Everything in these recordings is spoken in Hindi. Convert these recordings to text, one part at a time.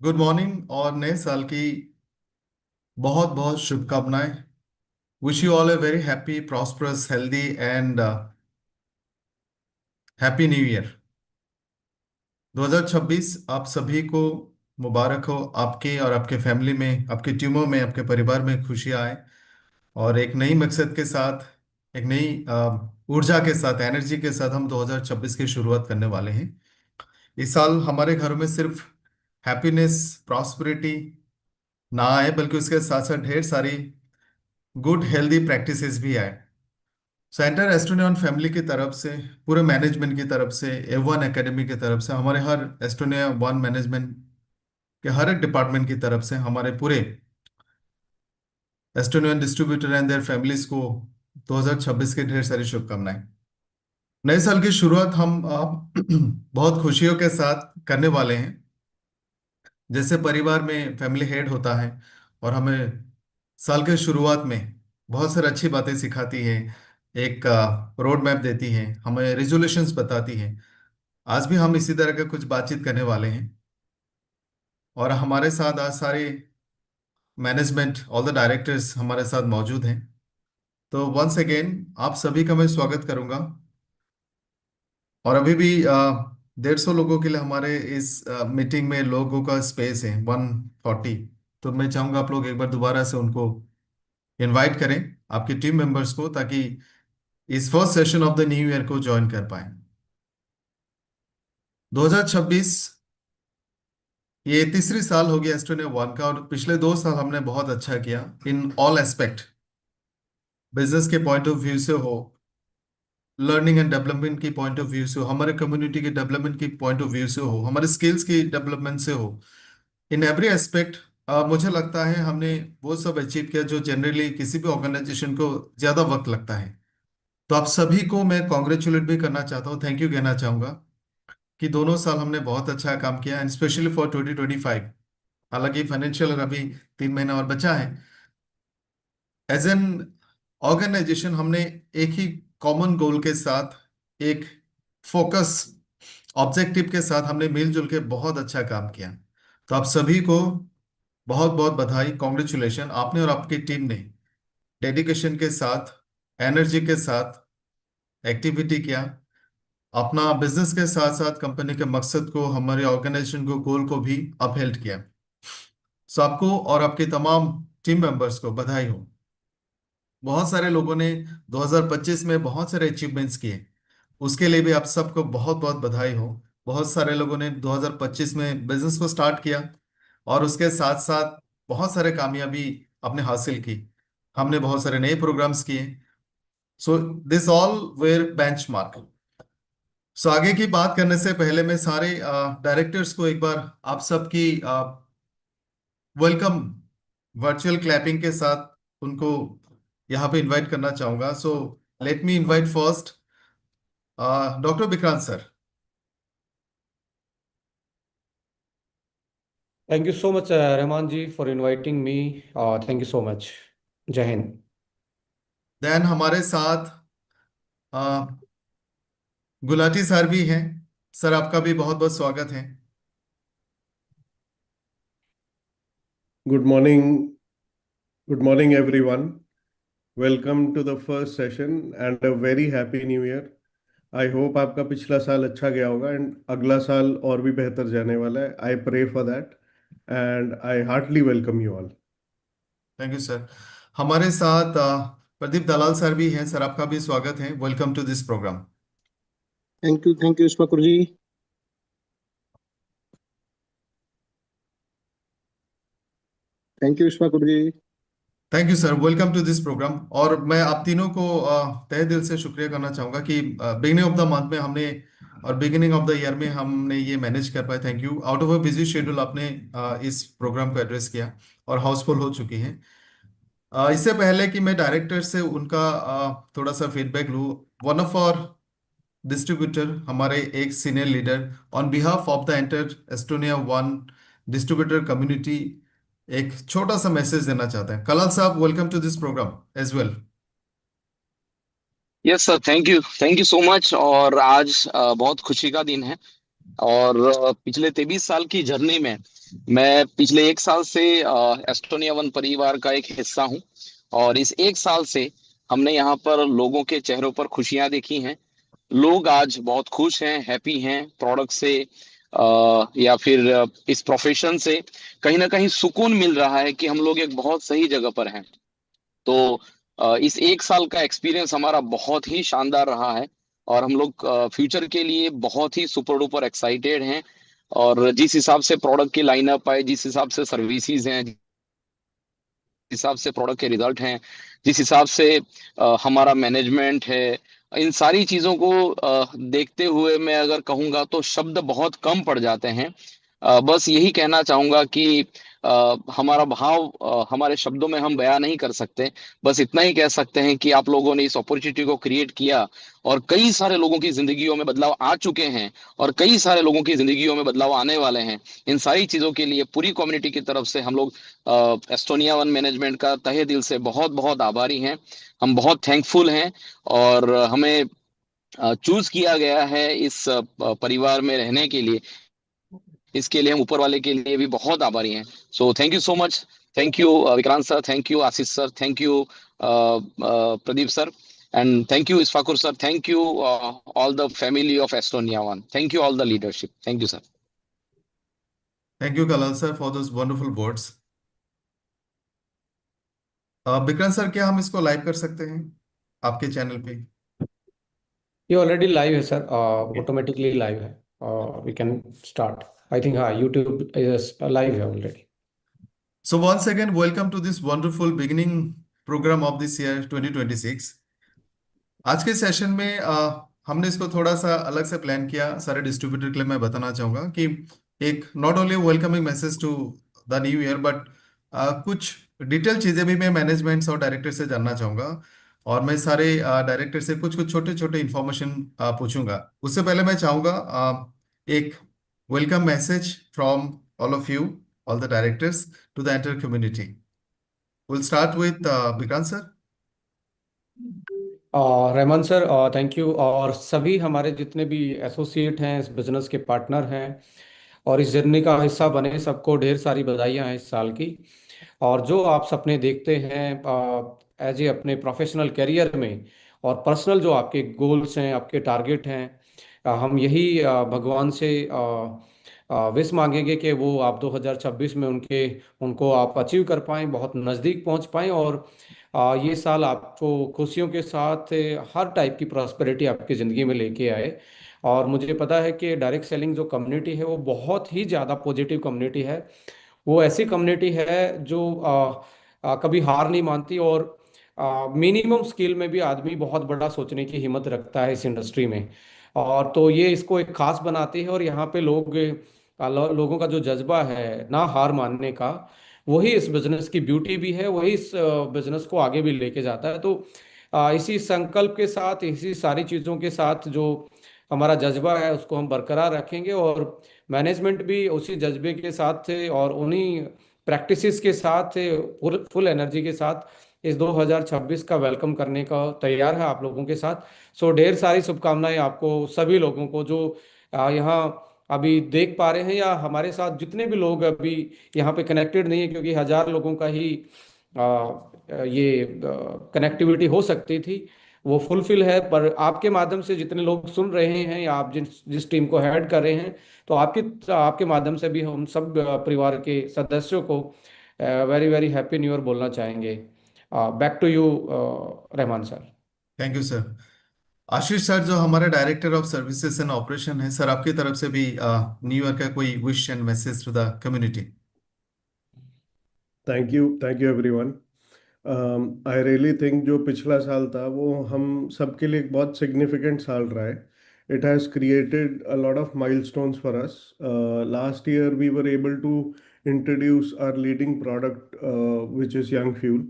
गुड मॉर्निंग और नए साल की बहुत बहुत शुभकामनाएं। Wish you all a very happy prosperous healthy and happy new year 2026 आप सभी को मुबारक हो। आपके और आपके फैमिली में, आपकी टीमों में, आपके परिवार में खुशियां आए और एक नई मकसद के साथ, एक नई ऊर्जा के साथ, एनर्जी के साथ हम 2026 की शुरुआत करने वाले हैं। इस साल हमारे घरों में सिर्फ हैप्पीनेस, प्रॉस्पेरिटी ना आए, बल्कि उसके साथ साथ ढेर सारी गुड हेल्दी प्रैक्टिसेस भी आए। सेंटर एस्टोनियन फैमिली की तरफ से, पूरे मैनेजमेंट की तरफ से, A1 एकेडमी की तरफ से, हमारे हर एस्टोनिया वन मैनेजमेंट के हर एक डिपार्टमेंट की तरफ से, हमारे पूरे Estonian distributor and their families को 2026 की ढेर सारी शुभकामनाएं। नए साल की शुरुआत हम बहुत खुशियों के साथ करने वाले हैं। जैसे परिवार में फैमिली हेड होता है और हमें साल के शुरुआत में बहुत सारी अच्छी बातें सिखाती है, एक रोड मैप देती है, हमें रिजोल्यूशंस बताती है। आज भी हम इसी तरह का कुछ बातचीत करने वाले हैं और हमारे साथ आज सारे मैनेजमेंट, ऑल द डायरेक्टर्स हमारे साथ मौजूद हैं। तो वंस अगेन आप सभी का मैं स्वागत करूंगा। और अभी भी 150 लोगों के लिए हमारे इस मीटिंग में लोगों का स्पेस है 140। तो मैं चाहूंगा आप लोग एक बार दोबारा से उनको इनवाइट करें, आपके टीम मेंबर्स को, ताकि इस first session of the new year को ज्वाइन कर पाए। 2026 ये तीसरी साल हो गया एस्टोनिया वन का, और पिछले 2 साल हमने बहुत अच्छा किया इन ऑल एस्पेक्ट। बिजनेस के पॉइंट ऑफ व्यू से हो, लर्निंग एंड डेवलपमेंट की पॉइंट ऑफ व्यू से हो, हमारे कम्युनिटी के डेवलपमेंट की पॉइंट ऑफ व्यू से हो, हमारे स्किल्स की डेवलपमेंट से हो, इन एवरी एस्पेक्ट मुझे लगता है हमने वो सब अचीव किया जो जनरली किसी भी ऑर्गेनाइजेशन को ज्यादा वक्त लगता है। तो आप सभी को मैं कॉन्ग्रेचुलेट भी करना चाहता हूँ, थैंक यू कहना चाहूंगा कि दोनों साल हमने बहुत अच्छा काम किया, एंड स्पेशली फॉर 2025। हालांकि फाइनेंशियल अभी 3 महीना और बचा है। एज एन ऑर्गेनाइजेशन हमने एक ही कॉमन गोल के साथ, एक फोकस ऑब्जेक्टिव के साथ हमने मिलजुल के बहुत अच्छा काम किया। तो आप सभी को बहुत बहुत बधाई, कॉन्ग्रेचुलेशन। आपने और आपकी टीम ने डेडिकेशन के साथ, एनर्जी के साथ एक्टिविटी किया, अपना बिजनेस के साथ साथ कंपनी के मकसद को, हमारे ऑर्गेनाइजेशन को, गोल को भी अपहेल्ड किया। सो आपको और आपके तमाम टीम मेंबर्स को बधाई हो। बहुत सारे लोगों ने 2025 में बहुत सारे अचीवमेंट्स किए, उसके लिए भी आप सबको बहुत बहुत बधाई हो। बहुत सारे लोगों ने 2025 में बिजनेस को स्टार्ट किया और उसके साथ साथ बहुत सारे कामयाबी आपने हासिल की। हमने बहुत सारे नए प्रोग्राम्स किए। So this all where benchmark. So आगे की बात करने से पहले मैं सारे डायरेक्टर्स को एक बार आप सबकी वेलकम वर्चुअल क्लैपिंग के साथ उनको यहाँ पे इनवाइट करना चाहूंगा। So let me invite first doctor Vikrant sir. Thank you so much, Rahman ji, for inviting me. Thank you so much. Jai Hind. Then हमारे साथ गुलाटी सर भी हैं। सर आपका भी बहुत बहुत स्वागत है। Good morning. Good morning, everyone. Welcome to the first session and a very happy new year. I hope आपका पिछला साल अच्छा गया होगा एंड अगला साल और भी बेहतर जाने वाला है. I pray for that and I heartily welcome you all. Thank you sir. हमारे साथ प्रदीप दलाल सर भी हैं। सर आपका भी स्वागत है, welcome to this programme. Thank you Vishwakur ji. Thank you Vishwakur ji. Thank you sir, welcome to this programme. और मैं आप तीनों को तहे दिल से शुक्रिया करना चाहूंगा कि बिगिनिंग ऑफ द मंथ में हमने, और बिगिनिंग ऑफ द ईयर में हमने ये मैनेज कर पाए। Thank you. Out of a busy schedule आपने इस प्रोग्राम को एड्रेस किया और हाउसफुल हो चुकी है। इससे पहले कि मैं डायरेक्टर से उनका थोड़ा सा फीडबैक लूँ, वन ऑफ आवर डिस्ट्रीब्यूटर, हमारे एक senior leader, on behalf of the enter Estonia one distributor community एक छोटा सा मैसेज देना चाहते हैं। कलाल साहब, welcome to this program as well. Yes sir, thank you so much. और आज बहुत खुशी का दिन है और पिछले 23 साल की जर्नी में मैं पिछले एक साल से एस्टोनिया वन परिवार का एक हिस्सा हूँ। और इस एक साल से हमने यहाँ पर लोगों के चेहरों पर खुशियां देखी हैं। लोग आज बहुत खुश हैं, हैप्पी हैं प्रोडक्ट से, या फिर इस प्रोफेशन से कहीं ना कहीं सुकून मिल रहा है कि हम लोग एक बहुत सही जगह पर हैं। तो इस एक साल का एक्सपीरियंस हमारा बहुत ही शानदार रहा है और हम लोग फ्यूचर के लिए बहुत ही सुपर डुपर एक्साइटेड हैं। और जिस हिसाब से प्रोडक्ट की लाइनअप है, जिस हिसाब से सर्विसेज हैं, जिस हिसाब से प्रोडक्ट के रिजल्ट हैं, जिस हिसाब से हमारा मैनेजमेंट है, इन सारी चीज़ों को देखते हुए मैं अगर कहूँगा तो शब्द बहुत कम पड़ जाते हैं। बस यही कहना चाहूँगा कि हमारा भाव हमारे शब्दों में हम बयां नहीं कर सकते। बस इतना ही कह सकते हैं कि आप लोगों ने इस अपॉर्चुनिटी को क्रिएट किया और कई सारे लोगों की जिंदगियों में बदलाव आ चुके हैं और कई सारे लोगों की जिंदगियों में बदलाव आने वाले हैं। इन सारी चीज़ों के लिए पूरी कम्युनिटी की तरफ से हम लोग एस्टोनिया वन मैनेजमेंट का तहे दिल से बहुत बहुत आभारी हैं। हम बहुत थैंकफुल हैं और हमें चूज किया गया है इस परिवार में रहने के लिए। इसके लिए हम ऊपर वाले के लिए भी बहुत आभारी हैं। So thank you so much. Thank you Vikrant sir, thank you Ashish sir, thank you Pradeep sir, and thank you Isfakur sir, thank you all the family of Estonia one, thank you all the leadership, thank you sir. Thank you Kalal sir for those wonderful words. Vikrant sir, क्या हम इसको लाइव कर सकते हैं आपके चैनल पे? ये ऑलरेडी लाइव है सर, ऑटोमेटिकली लाइव है। We can start. I think हाँ, यूट्यूब लाइव है already. So once again, welcome to this wonderful beginning program of this year 2026. आज के सेशन में हमने इसको थोड़ा सा अलग से प्लान किया। सारे डिस्ट्रीब्यूटर के लिए मैं बताना चाहूँगा कि एक not only welcoming message to the new year, but कुछ डिटेल चीज़ें भी मैं मैनेजमेंट्स और डायरेक्टर से जानना चाहूँगा। और मैं सारे डायरेक्टर से कुछ कुछ छोटे छोटे इन्फॉर्मेशन पूछूंगा। उससे पहले मैं चाहूँगा एक welcome message from all of you, all the directors, to the entire community. Will start with Vikrant sir. Rahman sir, thank you. और सभी हमारे जितने भी एसोसिएट हैं, इस बिजनेस के पार्टनर हैं और इस जर्नी का हिस्सा बने, सबको ढेर सारी बधाइयाँ हैं इस साल की। और जो आप सपने देखते हैं एज ए अपने प्रोफेशनल करियर में और पर्सनल जो आपके गोल्स हैं, आपके टारगेट हैं, हम यही भगवान से विश मांगेंगे कि वो आप 2026 में उनको आप अचीव कर पाएँ, बहुत नज़दीक पहुंच पाएँ। और ये साल आपको खुशियों के साथ हर टाइप की प्रॉस्पेरिटी आपकी ज़िंदगी में लेके आए। और मुझे पता है कि डायरेक्ट सेलिंग जो कम्युनिटी है वो बहुत ही ज़्यादा पॉजिटिव कम्युनिटी है। वो ऐसी कम्युनिटी है जो कभी हार नहीं मानती और मिनिमम स्किल में भी आदमी बहुत बड़ा सोचने की हिम्मत रखता है इस इंडस्ट्री में। और तो ये इसको एक खास बनाती है। और यहाँ पे लोगों का जो जज्बा है ना हार मानने का, वही इस बिजनेस की ब्यूटी भी है, वही इस बिजनेस को आगे भी लेके जाता है। तो इसी संकल्प के साथ, इसी सारी चीज़ों के साथ जो हमारा जज्बा है उसको हम बरकरार रखेंगे और मैनेजमेंट भी उसी जज्बे के साथ और उन्हीं प्रैक्टिसेस के साथ फुल एनर्जी के साथ इस 2026 का वेलकम करने का तैयार है आप लोगों के साथ। सो ढेर सारी शुभकामनाएं आपको सभी लोगों को जो यहाँ अभी देख पा रहे हैं या हमारे साथ जितने भी लोग अभी यहाँ पे कनेक्टेड नहीं है, क्योंकि 1000 लोगों का ही ये कनेक्टिविटी हो सकती थी, वो फुलफिल है। पर आपके माध्यम से जितने लोग सुन रहे हैं या आप जिस जिस टीम को हेड कर रहे हैं, तो आपके माध्यम से भी हम सब परिवार के सदस्यों को very very happy new year बोलना चाहेंगे। Back to you Rahman sir. Thank you sir. Ashish sir, जो हमारे director of services and operation है, सर आपकी तरफ से भी न्यू ईयर का कोई wish and message to the community? Thank you everyone. I really think जो पिछला साल था वो हम सबके लिए एक बहुत सिग्निफिकेंट साल रहा है। It has created a lot of milestones for us. Last year we were able to introduce our leading product, which is Young Fuel.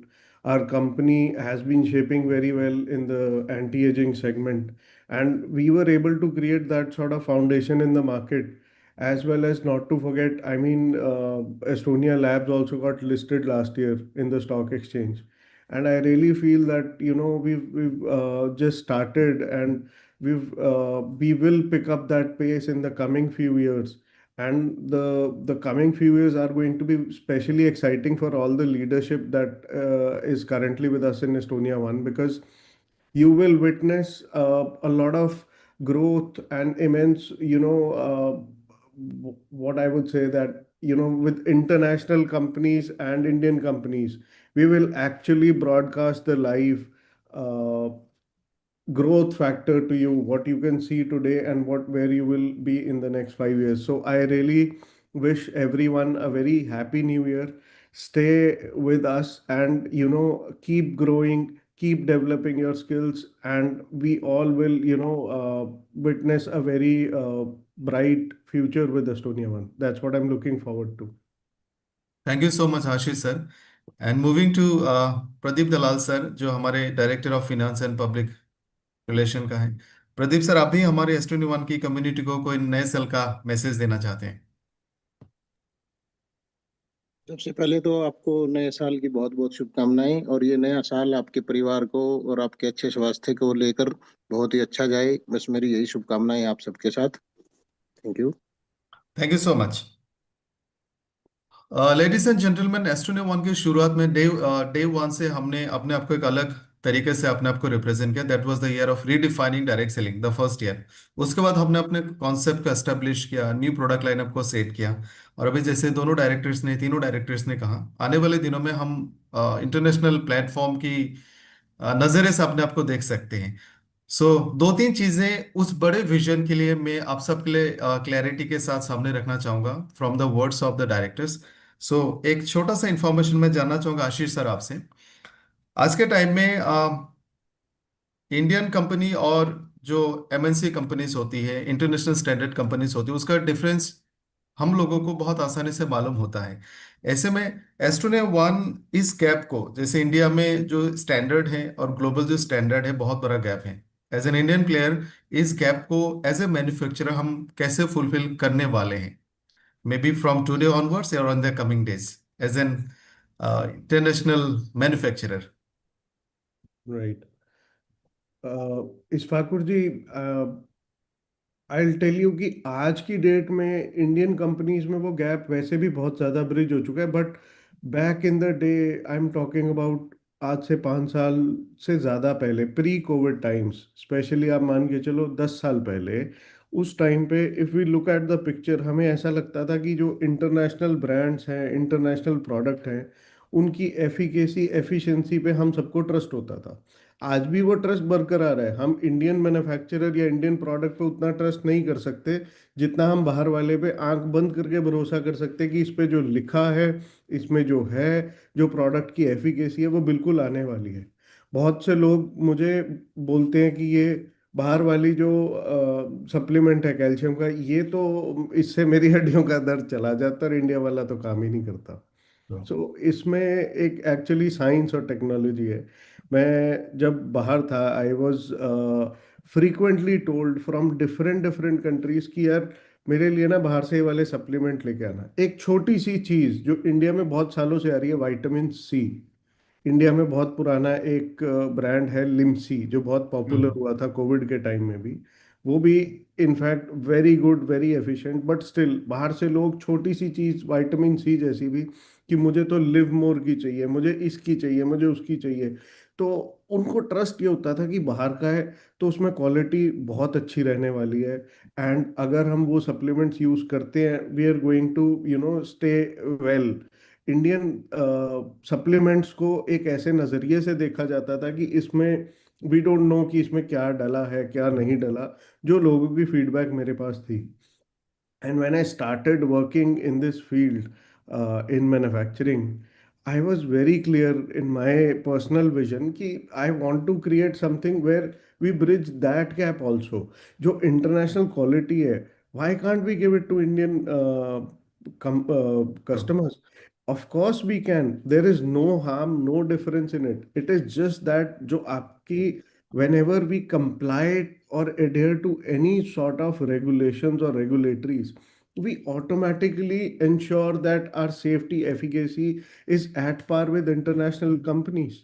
Our company has been shaping very well in the anti-aging segment, and we were able to create that sort of foundation in the market. As well as, not to forget, I mean, Estonia Labs also got listed last year in the stock exchange, and I really feel that we've just started, and we will pick up that pace in the coming few years. And the coming few years are going to be especially exciting for all the leadership that is currently with us in Estonia One, because you will witness a lot of growth and immense, what I would say that, with international companies and Indian companies, we will actually broadcast the live uh, growth factor to you, what you can see today and what where you will be in the next 5 years. So I really wish everyone a very happy new year. Stay with us and keep growing, keep developing your skills, and we all will witness a very bright future with Estonia One. That's what I'm looking forward to. Thank you so much Ashish sir. And moving to Pradeep Dalal sir, जो हमारे director of finance and public relation का है। प्रदीप सर, आप भी हमारे S21 की कम्युनिटी को कोई नए साल का मैसेज देना चाहते हैं? सबसे पहले तो आपको नए साल की बहुत बहुत शुभकामनाएं, और ये नया साल आपके परिवार को और आपके अच्छे स्वास्थ्य को लेकर बहुत ही अच्छा जाए। बस मेरी यही शुभकामनाएं आप सबके साथ। Thank you. Thank you so much. Ladies and gentleman, Estonia one की शुरुआत में डे वन से हमने अपने आप को एक अलग तरीके से अपने आप को रिप्रेजेंट किया। That was the year of redefining direct selling, the first year. उसके बाद हमने अपने कॉन्सेप्ट को एस्टेब्लिश किया, न्यू प्रोडक्ट लाइनअप को सेट किया। और अभी जैसे तीनों डायरेक्टर्स ने कहा, आने वाले दिनों में हम इंटरनेशनल प्लेटफॉर्म की नजरे से अपने आप को देख सकते हैं। सो दो तीन चीजें उस बड़े विजन के लिए मैं आप सबके लिए क्लैरिटी के साथ सामने रखना चाहूंगा from the words of the directors. So एक छोटा सा इंफॉर्मेशन मैं जानना चाहूंगा आशीष सर आपसे। आज के टाइम में इंडियन कंपनी और जो MNC कंपनीज होती है, इंटरनेशनल स्टैंडर्ड कंपनीज होती है, उसका डिफरेंस हम लोगों को बहुत आसानी से मालूम होता है। ऐसे में एस्ट्रोनिया वन इस गैप को, जैसे इंडिया में जो स्टैंडर्ड है और ग्लोबल जो स्टैंडर्ड है, बहुत बड़ा गैप है। एज एन इंडियन प्लेयर इस गैप को एज ए मैन्युफैक्चरर हम कैसे फुलफिल करने वाले हैं, maybe from today onwards और on the coming days as an international manufacturer? Right. Ishfakur ji, I tell you कि आज की डेट में इंडियन कंपनीज में वो गैप वैसे भी बहुत ज़्यादा ब्रिज हो चुका है, but back in the day, I am talking about आज से 5 साल से ज़्यादा पहले, प्री कोविड टाइम्स, स्पेशली आप मान के चलो 10 साल पहले, उस टाइम पे if we look at the picture, हमें ऐसा लगता था कि जो इंटरनेशनल ब्रांड्स हैं, इंटरनेशनल प्रोडक्ट हैं, उनकी एफिकेसी, एफिशिएंसी पे हम सबको ट्रस्ट होता था। आज भी वो ट्रस्ट बरकरार है। हम इंडियन मैन्युफैक्चरर या इंडियन प्रोडक्ट पे उतना ट्रस्ट नहीं कर सकते जितना हम बाहर वाले पे आंख बंद करके भरोसा कर सकते कि इस पे जो लिखा है, इसमें जो है, जो प्रोडक्ट की एफिकेसी है, वो बिल्कुल आने वाली है। बहुत से लोग मुझे बोलते हैं कि ये बाहर वाली जो सप्लीमेंट है कैल्शियम का, ये तो इससे मेरी हड्डियों का दर्द चला जाता है, और इंडिया वाला तो काम ही नहीं करता। सो इसमें एक एक्चुअली साइंस और टेक्नोलॉजी है। मैं जब बाहर था, I was frequently told from different different countries कि यार, मेरे लिए ना बाहर से ये वाले सप्लीमेंट लेके आना। एक छोटी सी चीज़ जो इंडिया में बहुत सालों से आ रही है, विटामिन सी। इंडिया में बहुत पुराना एक ब्रांड है लिमसी, जो बहुत पॉपुलर हुआ था कोविड के टाइम में भी। वो भी in fact very good, very efficient, but still बाहर से लोग छोटी सी चीज़ विटामिन सी जैसी भी, कि मुझे तो लिव मोर की चाहिए, मुझे इसकी चाहिए, मुझे उसकी चाहिए। तो उनको ट्रस्ट ये होता था कि बाहर का है तो उसमें क्वालिटी बहुत अच्छी रहने वाली है, एंड अगर हम वो सप्लीमेंट्स यूज़ करते हैं, we are going to stay well. Indian supplements को एक ऐसे नज़रिए से देखा जाता था कि इसमें वी डोंट नो कि इसमें क्या डला है, क्या नहीं डला, जो लोगों की फीडबैक मेरे पास थी। And when I started working in this field, in manufacturing, I was very clear in my personal vision कि I want to create something where we bridge that gap also. जो international quality है, why can't we give it to Indian customers? Of course we can. There is no harm, no difference in it. It is just that जो आपकी, whenever we comply or adhere to any sort of regulations or regulatories, we automatically ensure that our safety efficacy is at par with international companies.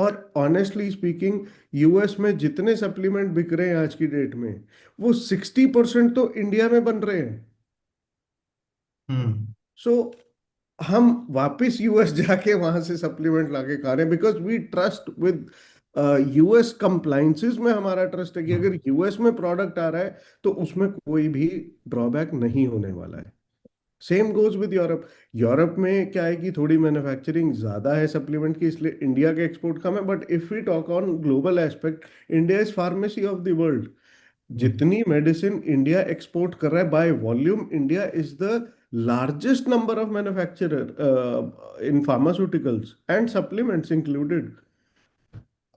और ऑनेस्टली स्पीकिंग यूएस में जितने सप्लीमेंट बिक रहे हैं आज की डेट में, वो 60% तो इंडिया में बन रहे हैं। हम्म। सो हम वापस यूएस जाके वहां से सप्लीमेंट लाके खा रहे हैं, because we trust with US compliances में। हमारा ट्रस्ट है कि अगर यूएस में प्रोडक्ट आ रहा है तो उसमें कोई भी ड्रॉबैक नहीं होने वाला है। Same goes with Europe. Europe में क्या है कि थोड़ी मैन्युफैक्चरिंग ज्यादा है सप्लीमेंट की, इसलिए इंडिया के एक्सपोर्ट कम है। But if we talk on global aspect, India is pharmacy of the world. जितनी मेडिसिन इंडिया एक्सपोर्ट कर रहा है by volume, India is the largest number of manufacturer in pharmaceuticals and supplements included.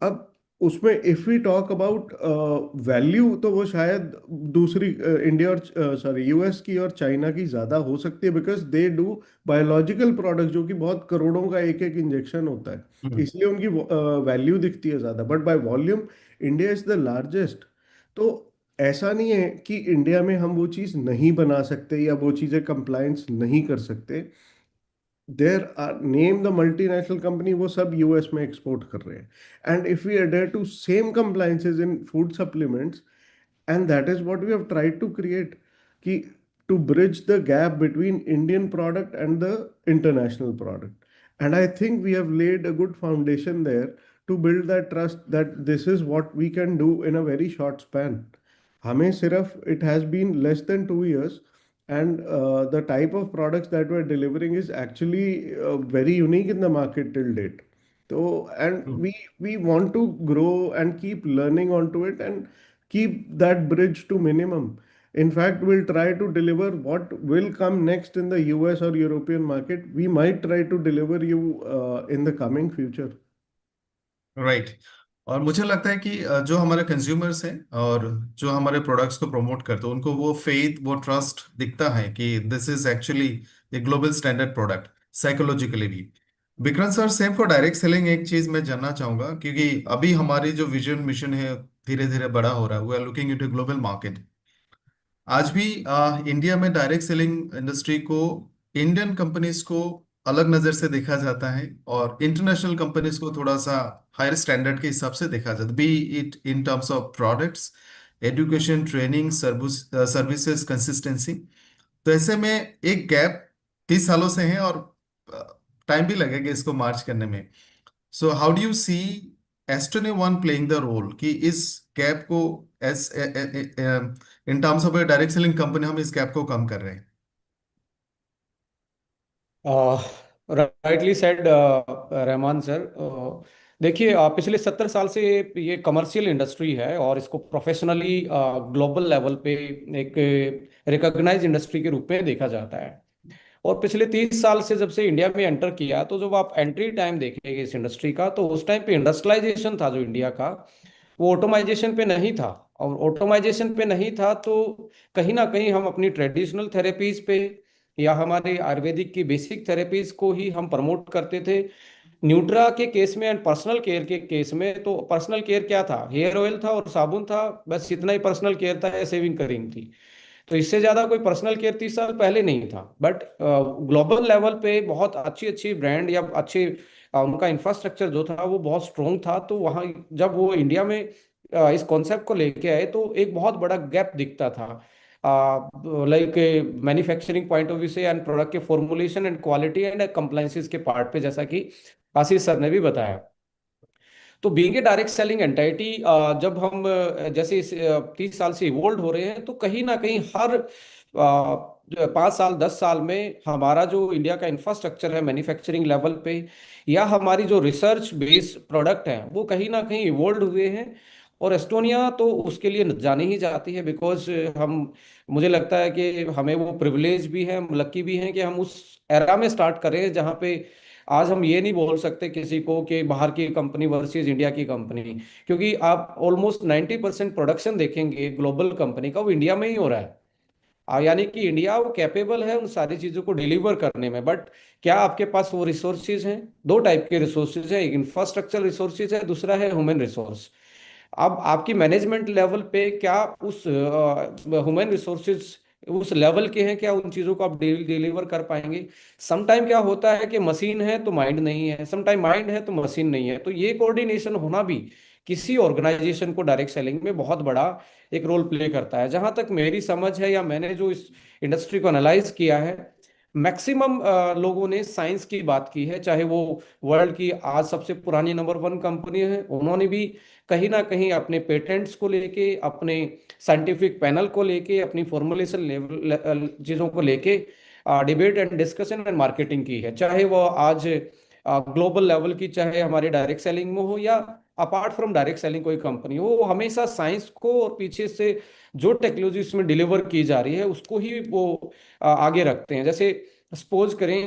अब उसमें if we talk about value, तो वो शायद दूसरी इंडिया और सॉरी यूएस की और चाइना की ज्यादा हो सकती है, because they do biological product जो कि बहुत करोड़ों का एक एक इंजेक्शन होता है, इसलिए उनकी वैल्यू दिखती है ज्यादा। But by volume India is the largest. तो ऐसा नहीं है कि इंडिया में हम वो चीज़ नहीं बना सकते या वो चीज़ें कंप्लायंस नहीं कर सकते। There are name the multinational company, वो सब यूएस में एक्सपोर्ट कर रहे हैं। And if we adhere to same compliances in food supplements, and that is what we have tried to create, ki, to bridge the gap between Indian product and the international product. And I think we have laid a good foundation there to build that trust that this is what we can do in a very short span. हमें सिर्फ it has been less than 2 years, and the type of products that we're delivering is actually very unique in the market till date. So, and we want to grow and keep learning onto it and keep that bridge to minimum. In fact, we'll try to deliver what will come next in the US or European market. We might try to deliver you in the coming future. Right. और मुझे लगता है कि जो हमारे कंज्यूमर्स हैं और जो हमारे प्रोडक्ट्स को प्रमोट करते हैं, उनको वो फेथ, वो ट्रस्ट दिखता है कि this is actually a global standard product, psychologically भी। Vikrant sir, same for direct selling एक चीज मैं जानना चाहूंगा, क्योंकि अभी हमारी जो विजन मिशन है धीरे धीरे बड़ा हो रहा है। We are looking into global market. आज भी इंडिया में डायरेक्ट सेलिंग इंडस्ट्री को, इंडियन कंपनीज को अलग नजर से देखा जाता है, और इंटरनेशनल कंपनीज को थोड़ा सा हायर स्टैंडर्ड के हिसाब से देखा जाता है, B it in terms of products, education, training, services, consistency. तो ऐसे में एक गैप 30 सालों से है, और टाइम भी लगेगा इसको मार्च करने में। So how do you see Estonia one playing the role कि इस गैप को, as in terms of a direct selling company, हम इस गैप को कम कर रहे हैं? Rightly said Rahman sir. देखिए, पिछले 70 साल से ये कमर्शियल इंडस्ट्री है और इसको प्रोफेशनली ग्लोबल लेवल पे एक रिकॉग्नाइज इंडस्ट्री के रूप में देखा जाता है। और पिछले 30 साल से जब से इंडिया में एंटर किया, तो जब आप एंट्री टाइम देखेंगे इस इंडस्ट्री का, तो उस टाइम पे इंडस्ट्रियलाइजेशन था जो इंडिया का, वो ऑटोमाइजेशन पे नहीं था। और ऑटोमाइजेशन पे नहीं था तो कहीं ना कहीं हम अपनी ट्रेडिशनल थेरेपीज पे या हमारे आयुर्वेदिक की बेसिक थेरेपीज को ही हम प्रमोट करते थे। न्यूट्रा के केस में एंड पर्सनल केयर के केस में, तो पर्सनल केयर क्या था? हेयर ऑयल था और साबुन था, बस इतना ही पर्सनल केयर था, या सेविंग क्रीम थी। तो इससे ज्यादा कोई पर्सनल केयर 30 साल पहले नहीं था। बट ग्लोबल लेवल पे बहुत अच्छी अच्छी ब्रांड या अच्छे उनका इंफ्रास्ट्रक्चर जो था वो बहुत स्ट्रोंग था। तो वहाँ जब वो इंडिया में इस कॉन्सेप्ट को लेके आए, तो एक बहुत बड़ा गैप दिखता था, like manufacturing point of view से, एंड प्रोडक्ट के formulation and quality and compliances के पार्ट पे, जैसा कि आशीष सर ने भी बताया। तो being a direct selling entity, जब हम जैसे इस 30 साल से इवोल्व हो रहे हैं, तो कहीं ना कहीं हर 5 साल 10 साल में हमारा जो इंडिया का इंफ्रास्ट्रक्चर है मैन्युफैक्चरिंग लेवल पे, या हमारी जो रिसर्च बेस्ड प्रोडक्ट हैं, वो कहीं ना कहीं इवोल्व हुए हैं। और एस्टोनिया तो उसके लिए जानी ही जाती है, बिकॉज हम, मुझे लगता है कि हमें वो प्रिविलेज भी है, हम लकी भी हैं कि हम उस एरा में स्टार्ट करें जहाँ पे आज हम ये नहीं बोल सकते किसी को कि बाहर की कंपनी वर्सेस इंडिया की कंपनी, क्योंकि आप ऑलमोस्ट 90% प्रोडक्शन देखेंगे ग्लोबल कंपनी का, वो इंडिया में ही हो रहा है। यानी कि इंडिया वो कैपेबल है उन सारी चीज़ों को डिलीवर करने में। बट क्या आपके पास वो रिसोर्सेज हैं? दो टाइप के रिसोर्सेज हैं, एक इंफ्रास्ट्रक्चर रिसोर्सेज है, दूसरा है ह्यूमन रिसोर्स। अब आपकी मैनेजमेंट लेवल पे क्या उस ह्यूमन रिसोर्सेज उस लेवल के हैं, क्या उन चीज़ों को आप डिलीवर कर पाएंगे। सम टाइम क्या होता है कि मशीन है तो माइंड नहीं है, सम टाइम माइंड है तो मशीन नहीं है। तो ये कोऑर्डिनेशन होना भी किसी ऑर्गेनाइजेशन को डायरेक्ट सेलिंग में बहुत बड़ा एक रोल प्ले करता है। जहां तक मेरी समझ है या मैंने जो इस इंडस्ट्री को एनालाइज किया है, मैक्सिमम लोगों ने साइंस की बात की है। चाहे वो वर्ल्ड की आज सबसे पुरानी नंबर वन कंपनी है, उन्होंने भी कहीं ना कहीं अपने पेटेंट्स को लेके, अपने साइंटिफिक पैनल को लेके, अपनी फॉर्मुलेशन लेवल चीज़ों को लेके debate and discussion and marketing की है। चाहे वो आज ग्लोबल लेवल की, चाहे हमारे डायरेक्ट सेलिंग में हो या अपार्ट फ्रॉम डायरेक्ट सेलिंग कोई कंपनी हो, वो हमेशा साइंस को और पीछे से जो टेक्नोलॉजी उसमें डिलीवर की जा रही है उसको ही वो आगे रखते हैं। जैसे सपोज करें,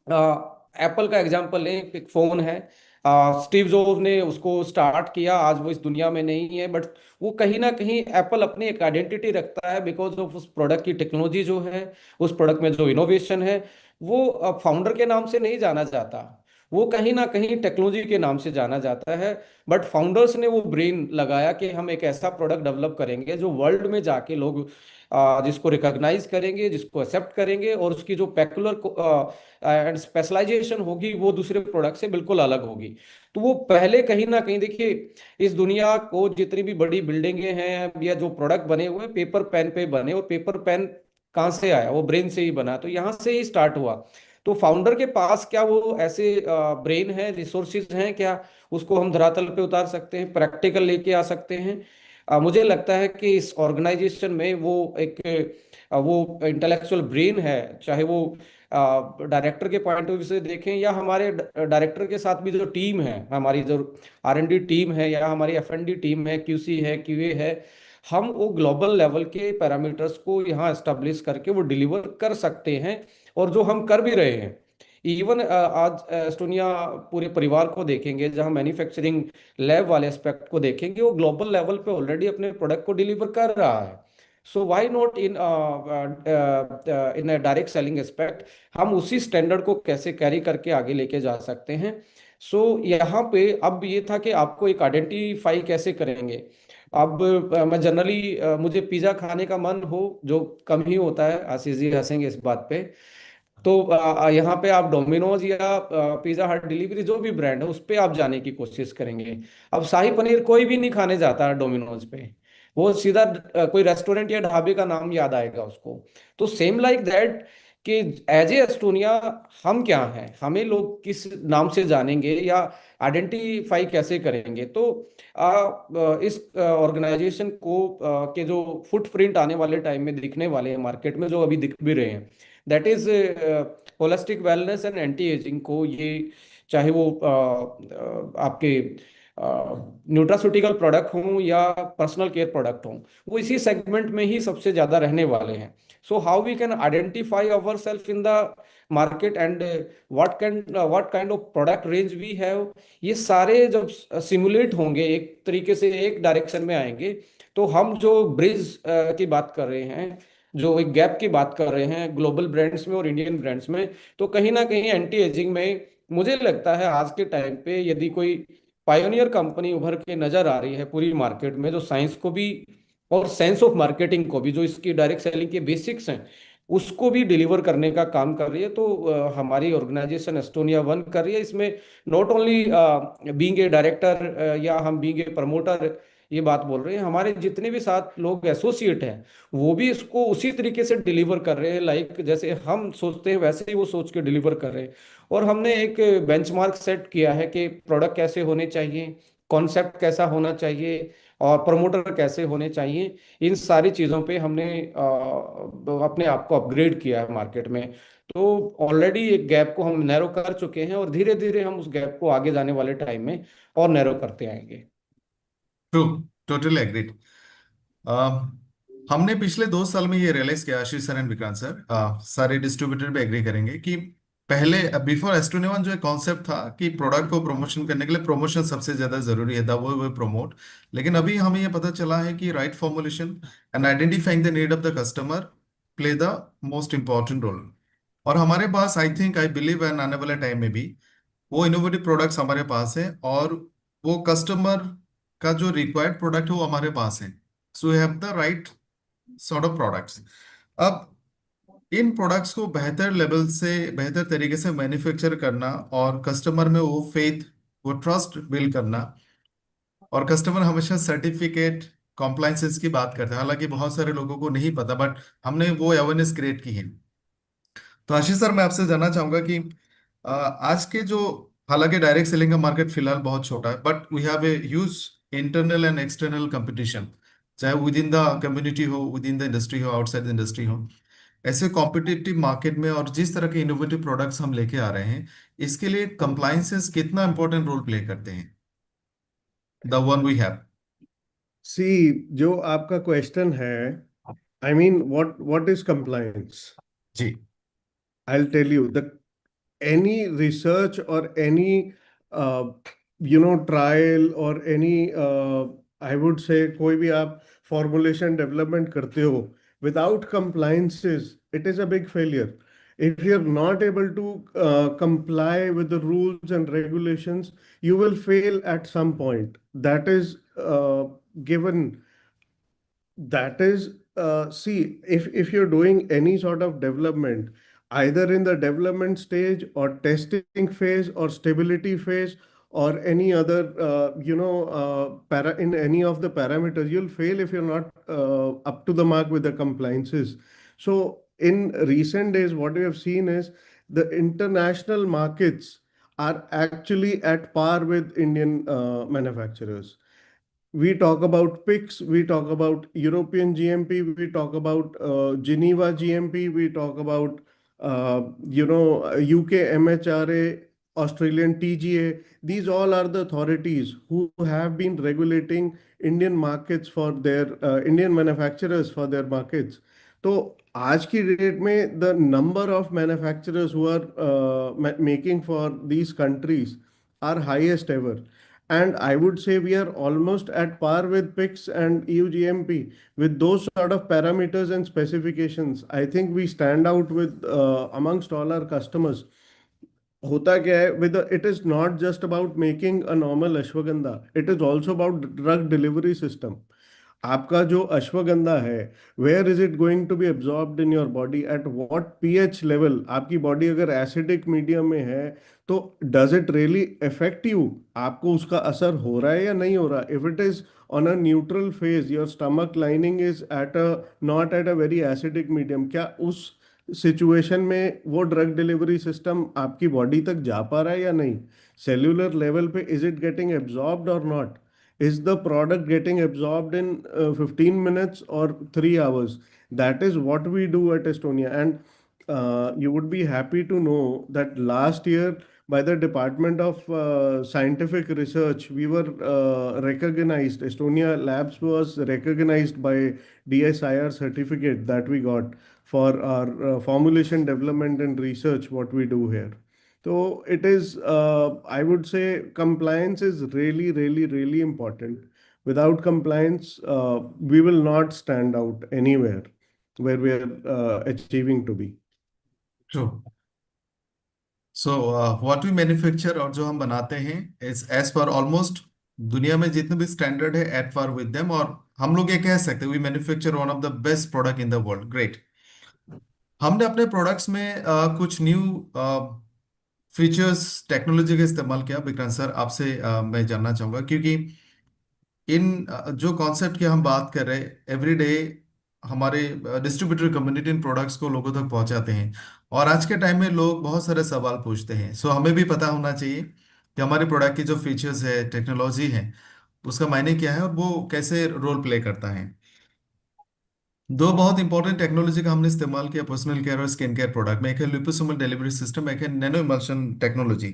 एप्पल का एग्जांपल लें, एक फोन है, स्टीव जॉब्स ने उसको स्टार्ट किया, आज वो इस दुनिया में नहीं है, बट वो कहीं ना कहीं एप्पल अपनी एक आइडेंटिटी रखता है बिकॉज ऑफ उस प्रोडक्ट की टेक्नोलॉजी जो है, उस प्रोडक्ट में जो इनोवेशन है। वो फाउंडर के नाम से नहीं जाना जाता, वो कहीं ना कहीं टेक्नोलॉजी के नाम से जाना जाता है। बट फाउंडर्स ने वो ब्रेन लगाया कि हम एक ऐसा प्रोडक्ट डेवलप करेंगे जो वर्ल्ड में जाके लोग जिसको रिकॉग्नाइज करेंगे, जिसको एक्सेप्ट करेंगे, और उसकी जो पेकुलर एंड स्पेशलाइजेशन होगी वो दूसरे प्रोडक्ट से बिल्कुल अलग होगी। तो वो पहले कहीं ना कहीं देखिए, इस दुनिया को जितनी भी बड़ी बिल्डिंगें हैं या जो प्रोडक्ट बने हुए हैं, पेपर पेन पे बने, और पेपर पेन कहाँ से आया? वो ब्रेन से ही बना, तो यहाँ से ही स्टार्ट हुआ। तो फाउंडर के पास क्या वो ऐसे ब्रेन है, रिसोर्सेज हैं क्या, उसको हम धरातल पे उतार सकते हैं, प्रैक्टिकल लेके आ सकते हैं? मुझे लगता है कि इस ऑर्गेनाइजेशन में वो एक वो इंटेलेक्चुअल ब्रेन है, चाहे वो डायरेक्टर के पॉइंट ऑफ व्यू से देखें या हमारे डायरेक्टर के साथ भी जो टीम है, हमारी जो R&D टीम है या हमारी F&D टीम है, QC है, QA है, हम वो ग्लोबल लेवल के पैरामीटर्स को यहाँ एस्टेब्लिश करके वो डिलीवर कर सकते हैं, और जो हम कर भी रहे हैं। इवन आज एस्टोनिया पूरे परिवार को देखेंगे, जहां मैन्युफैक्चरिंग लैब वाले एस्पेक्ट को देखेंगे, वो ग्लोबल लेवल पे ऑलरेडी अपने प्रोडक्ट को डिलीवर कर रहा है। So why not in direct selling aspect, हम उसी स्टैंडर्ड को कैसे कैरी करके आगे लेके जा सकते हैं। यहाँ पे अब ये था कि आपको एक आइडेंटिफाई कैसे करेंगे। अब मैं जनरली, मुझे पिज़्ज़ा खाने का मन हो, जो कम ही होता है, आशीष जी हंसेंगे इस बात पे, तो यहाँ पे आप डोमिनोज या पिज़्ज़ा हट डिलीवरी जो भी ब्रांड है उस पे आप जाने की कोशिश करेंगे। अब शाही पनीर कोई भी नहीं खाने जाता है डोमिनोज पे, वो सीधा कोई रेस्टोरेंट या ढाबे का नाम याद आएगा उसको। तो सेम लाइक दैट कि एज ए एस्टोनिया हम क्या हैं, हमें लोग किस नाम से जानेंगे या आइडेंटिफाई कैसे करेंगे। तो इस ऑर्गेनाइजेशन को के जो फुटप्रिंट आने वाले टाइम में दिखने वाले हैं मार्केट में, जो अभी दिख भी रहे हैं, that is holistic wellness and anti ageing को, ये चाहे वो आपके न्यूट्रास्यूटिकल प्रोडक्ट हों या पर्सनल केयर प्रोडक्ट हों, वो इसी सेगमेंट में ही सबसे ज्यादा रहने वाले हैं। So how we can identify our self in the market and what kind of product range we have, ये सारे जब सिमुलेट होंगे, एक तरीके से एक डायरेक्शन में आएंगे, तो हम जो ब्रिज की बात कर रहे हैं, जो एक गैप की बात कर रहे हैं ग्लोबल ब्रांड्स में और इंडियन ब्रांड्स में, तो कहीं ना कहीं एंटी एजिंग में मुझे लगता है आज के टाइम पे यदि कोई पायोनियर कंपनी उभर के नजर आ रही है पूरी मार्केट में, जो साइंस को भी और सेंस ऑफ मार्केटिंग को भी, जो इसकी डायरेक्ट सेलिंग के बेसिक्स हैं उसको भी डिलीवर करने का काम कर रही है, तो हमारी ऑर्गेनाइजेशन एस्टोनिया वन कर रही है। इसमें not only being a director या हम बीइंग ए प्रमोटर ये बात बोल रहे हैं, हमारे जितने भी साथ लोग एसोसिएट हैं वो भी इसको उसी तरीके से डिलीवर कर रहे हैं, लाइक जैसे हम सोचते हैं वैसे ही वो सोच के डिलीवर कर रहे हैं। और हमने एक बेंचमार्क सेट किया है कि प्रोडक्ट कैसे होने चाहिए, कॉन्सेप्ट कैसा होना चाहिए, और प्रमोटर कैसे होने चाहिए। इन सारी चीज़ों पे हमने अपने आप को अपग्रेड किया है मार्केट में। तो ऑलरेडी एक गैप को हम नैरो कर चुके हैं, और धीरे धीरे हम उस गैप को आगे जाने वाले टाइम में और नैरो करते आएंगे। True, totally agreed. हमने पिछले 2 साल में ये रियलाइज किया, आशीष सर एंड विक्रांत सर, सारे डिस्ट्रीब्यूटर भी एग्री करेंगे कि पहले बिफोर एस्टोनिया वन जो एक कॉन्सेप्ट था कि प्रोडक्ट को प्रमोशन करने के लिए प्रमोशन सबसे ज्यादा जरूरी है, वो प्रमोट। लेकिन अभी हमें ये पता चला है कि right formulation and identifying the need of the customer play the most important role. और हमारे पास I think, I believe and आने वाले टाइम में भी वो इनोवेटिव प्रोडक्ट्स हमारे पास है, और वो कस्टमर का जो रिक्वायर्ड प्रोडक्ट है वो हमारे पास है। So we have the right sort of products. अब इन प्रोडक्ट्स को बेहतर लेवल से बेहतर तरीके से मैन्युफैक्चर करना और कस्टमर में वो फेथ, वो ट्रस्ट बिल्ड करना, और कस्टमर हमेशा सर्टिफिकेट कॉम्प्लाइंसेस की बात करते हैं, हालांकि बहुत सारे लोगों को नहीं पता, बट हमने वो अवेयरनेस क्रिएट की है। तो आशीष सर, मैं आपसे जानना चाहूंगा कि आज के जो, हालांकि डायरेक्ट सेलिंग का मार्केट फिलहाल बहुत छोटा है, but we have a huge internal and external competition, चाहे विद इन द कम्युनिटी हो, विद इन द इंडस्ट्री हो, आउटसाइड द इंडस्ट्री हो। ऐसे कॉम्पिटिटिव मार्केट में और जिस तरह के इनोवेटिव प्रोडक्ट्स हम लेके आ रहे हैं, इसके लिए कंप्लायंसेस कितना इंपॉर्टेंट रोल प्ले करते हैं, the one we have? See, जो आपका क्वेश्चन है, I mean what is compliance? जी। I'll tell you, the any research or any trial or any I would say कोई भी आप formulation development करते हो, without compliances it is a big failure. If you're not able to comply with the rules and regulations, you will fail at some point. That is given. That is, see, if you're doing any sort of development, either in the development stage or testing phase or stability phase or any other, in any of the parameters, you'll fail if you're not up to the mark with the compliances. So in recent days, what we have seen is the international markets are actually at par with Indian manufacturers. We talk about PICS, we talk about European GMP, we talk about Geneva GMP, we talk about UK MHRA, Australian TGA. These all are the authorities who have been regulating Indian markets for their Indian manufacturers for their markets. तो आज की डेट में the number of manufacturers who are making for these countries are highest ever. And I would say we are almost at par with PICS and EU GMP. With those sort of parameters and specifications, I think we stand out with amongst all our customers. होता क्या है with it is not just about making a normal ashwagandha, it is also about drug delivery system. आपका जो अश्वगंधा है, where is it going to be absorbed in your body, at what pH level? आपकी बॉडी अगर एसिडिक मीडियम में है, तो does it really affect you? आपको उसका असर हो रहा है या नहीं हो रहा? If it is on a neutral phase, your stomach lining is at a not at a very acidic medium, क्या उस सिचुएशन में वो ड्रग डिलीवरी सिस्टम आपकी बॉडी तक जा पा रहा है या नहीं? सेल्यूलर लेवल पे इज इट गेटिंग एब्जॉर्ब्ड और not? Is the product getting absorbed in 15 minutes or 3 hours? That is what we do at Estonia. And you would be happy to know that last year, by the Department of Scientific Research, we were recognized. Estonia Labs was recognized by DSIR certificate that we got for our formulation development and research, what we do here. So it is, I would say, compliance is really, really, really important. Without compliance, we will not stand out anywhere where we are achieving to be. True. So what we manufacture, और जो हम बनाते हैं, इज एज पर ऑलमोस्ट दुनिया में जितने भी स्टैंडर्ड है, एट पार विद देम। और हम लोग ये कह सकते हैं we manufacture one of the best product in the world. Great. हमने अपने प्रोडक्ट्स में कुछ न्यू फीचर्स, टेक्नोलॉजी का इस्तेमाल किया। विक्रांत सर, आपसे मैं जानना चाहूंगा, क्योंकि इन जो कॉन्सेप्ट की हम बात कर रहे हैं, एवरी डे हमारे डिस्ट्रीब्यूटर कम्युनिटी इन प्रोडक्ट्स को लोगों तक पहुंचाते हैं, और आज के टाइम में लोग बहुत सारे सवाल पूछते हैं। सो हमें भी पता होना चाहिए कि हमारे प्रोडक्ट की जो फीचर्स है, टेक्नोलॉजी है, उसका मायने क्या है और वो कैसे रोल प्ले करता है। दो बहुत इंपॉर्टेंट टेक्नोलॉजी का हमने इस्तेमाल किया पर्सनल केयर और स्किन केयर प्रोडक्ट में। एक है लिपोसोमल डिलीवरी सिस्टम, एक है नैनो इमल्शन टेक्नोलॉजी।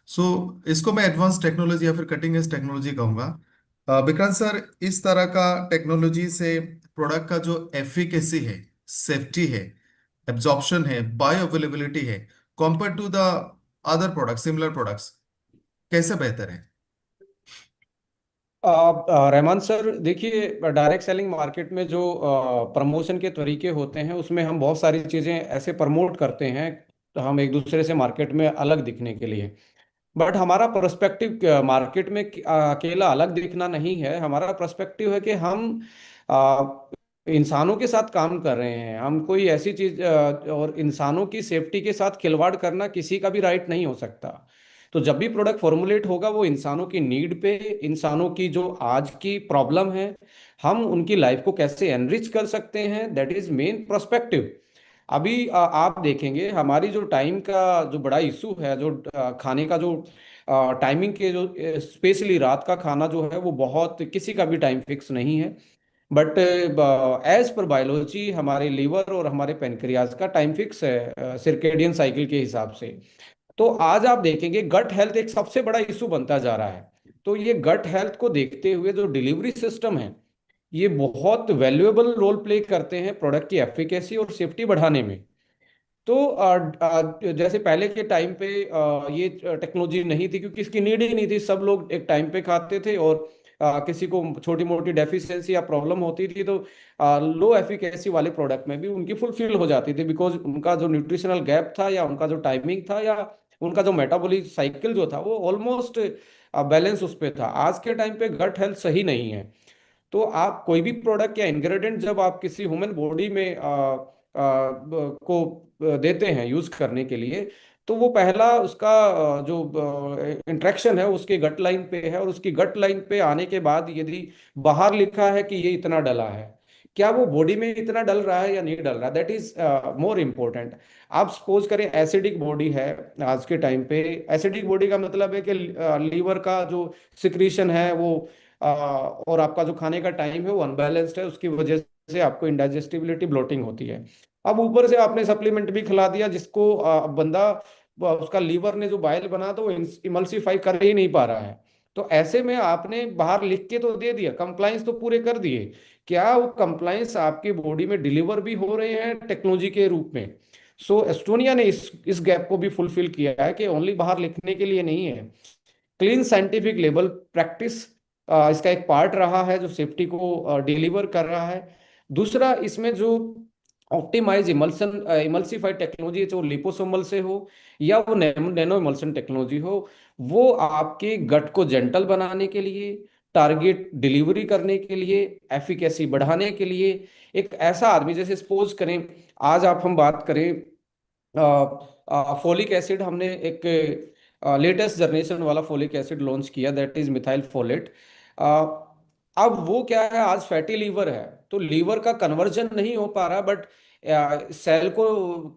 सो इसको मैं एडवांस टेक्नोलॉजी या फिर कटिंग एज टेक्नोलॉजी कहूंगा। विक्रांत सर, इस तरह का टेक्नोलॉजी से प्रोडक्ट का जो एफिकेसी है, सेफ्टी है, एब्जॉर्प्शन है, बायो अवेलेबिलिटी है, compare to the other product, similar products, कैसे बेहतर है? रहमान सर, देखिए, डायरेक्ट सेलिंग मार्केट में जो प्रमोशन के तरीके होते हैं, उसमें हम बहुत सारी चीज़ें ऐसे प्रमोट करते हैं, तो हम एक दूसरे से मार्केट में अलग दिखने के लिए। बट हमारा पर्सपेक्टिव मार्केट में अकेला अलग दिखना नहीं है। हमारा पर्सपेक्टिव है कि हम इंसानों के साथ काम कर रहे हैं, हम कोई ऐसी चीज और इंसानों की सेफ्टी के साथ खिलवाड़ करना किसी का भी राइट नहीं हो सकता। तो जब भी प्रोडक्ट फॉर्मुलेट होगा वो इंसानों की नीड पे, इंसानों की जो आज की प्रॉब्लम है, हम उनकी लाइफ को कैसे एनरिच कर सकते हैं, दैट इज मेन पर्सपेक्टिव। अभी आप देखेंगे हमारी जो टाइम का जो बड़ा इशू है, जो खाने का जो टाइमिंग के जो स्पेशली रात का खाना जो है वो बहुत, किसी का भी टाइम फिक्स नहीं है। बट एज पर बायोलॉजी हमारे लीवर और हमारे पेनक्रियाज का टाइम फिक्स है सिरकेडियन साइकिल के हिसाब से। तो आज आप देखेंगे गट हेल्थ एक सबसे बड़ा इशू बनता जा रहा है। तो ये गट हेल्थ को देखते हुए जो डिलीवरी सिस्टम है, ये बहुत वैल्यूएबल रोल प्ले करते हैं प्रोडक्ट की एफिकेसी और सेफ्टी बढ़ाने में। तो जैसे पहले के टाइम पे ये टेक्नोलॉजी नहीं थी क्योंकि इसकी नीड ही नहीं थी, सब लोग एक टाइम पे खाते थे, और किसी को छोटी मोटी डेफिशिएंसी या प्रॉब्लम होती थी तो लो एफिकेसी वाले प्रोडक्ट में भी उनकी फुलफिल हो जाती थी, बिकॉज उनका जो न्यूट्रिशनल गैप था या उनका जो टाइमिंग था या उनका जो मेटाबॉलिक साइकिल जो था वो ऑलमोस्ट बैलेंस उस पे था। आज के टाइम पे गट हेल्थ सही नहीं है। तो आप कोई भी प्रोडक्ट या इंग्रेडिएंट जब आप किसी ह्यूमन बॉडी में को देते हैं यूज करने के लिए, तो वो पहला उसका जो इंट्रैक्शन है उसके गट लाइन पे है, और उसकी गट लाइन पे आने के बाद यदि बाहर लिखा है कि ये इतना डला है, क्या वो बॉडी में इतना डल रहा है या नहीं डल रहा, दैट इज मोर इम्पोर्टेंट। आप सपोज करें एसिडिक बॉडी है आज के टाइम पे, एसिडिक बॉडी का मतलब है कि लीवर का जो सिक्रीशन है वो और आपका जो खाने का टाइम है वो अनबैलेंस्ड है, उसकी वजह से आपको इंडाइजेस्टिबिलिटी ब्लोटिंग होती है। अब ऊपर से आपने सप्लीमेंट भी खिला दिया जिसको बंदा उसका लीवर ने जो बाइल बना तो वो इमल्सिफाई कर ही नहीं पा रहा है। तो ऐसे में आपने बाहर लिख के तो दे दिया, कंप्लाइंस तो पूरे कर दिए, क्या वो कंप्लाइंस आपकी बॉडी में डिलीवर भी हो रहे हैं टेक्नोलॉजी के रूप में? सो एस्टोनिया ने इस गैप को भी फुलफिल किया है कि ओनली बाहर लिखने के लिए नहीं है, क्लीन साइंटिफिक लेबल प्रैक्टिस इसका एक पार्ट रहा है जो सेफ्टी को डिलीवर कर रहा है। दूसरा, इसमें जो ऑप्टिमाइज इमल्सन इमल्सिफाइड टेक्नोलॉजी जो लिपोसोमल से हो या वो नैनो इमल्सन टेक्नोलॉजी हो, वो आपके गट को जेंटल बनाने के लिए, टारगेट डिलीवरी करने के लिए, एफिकेसी बढ़ाने के लिए, एक ऐसा आदमी जैसे सपोज करें आज आप हम बात करें फोलिक एसिड, हमने एक लेटेस्ट जनरेशन वाला फोलिक एसिड लॉन्च किया दैट इज मिथाइल फोलेट। अब वो क्या है, आज फैटी लीवर है तो लीवर का कन्वर्जन नहीं हो पा रहा, बट सेल को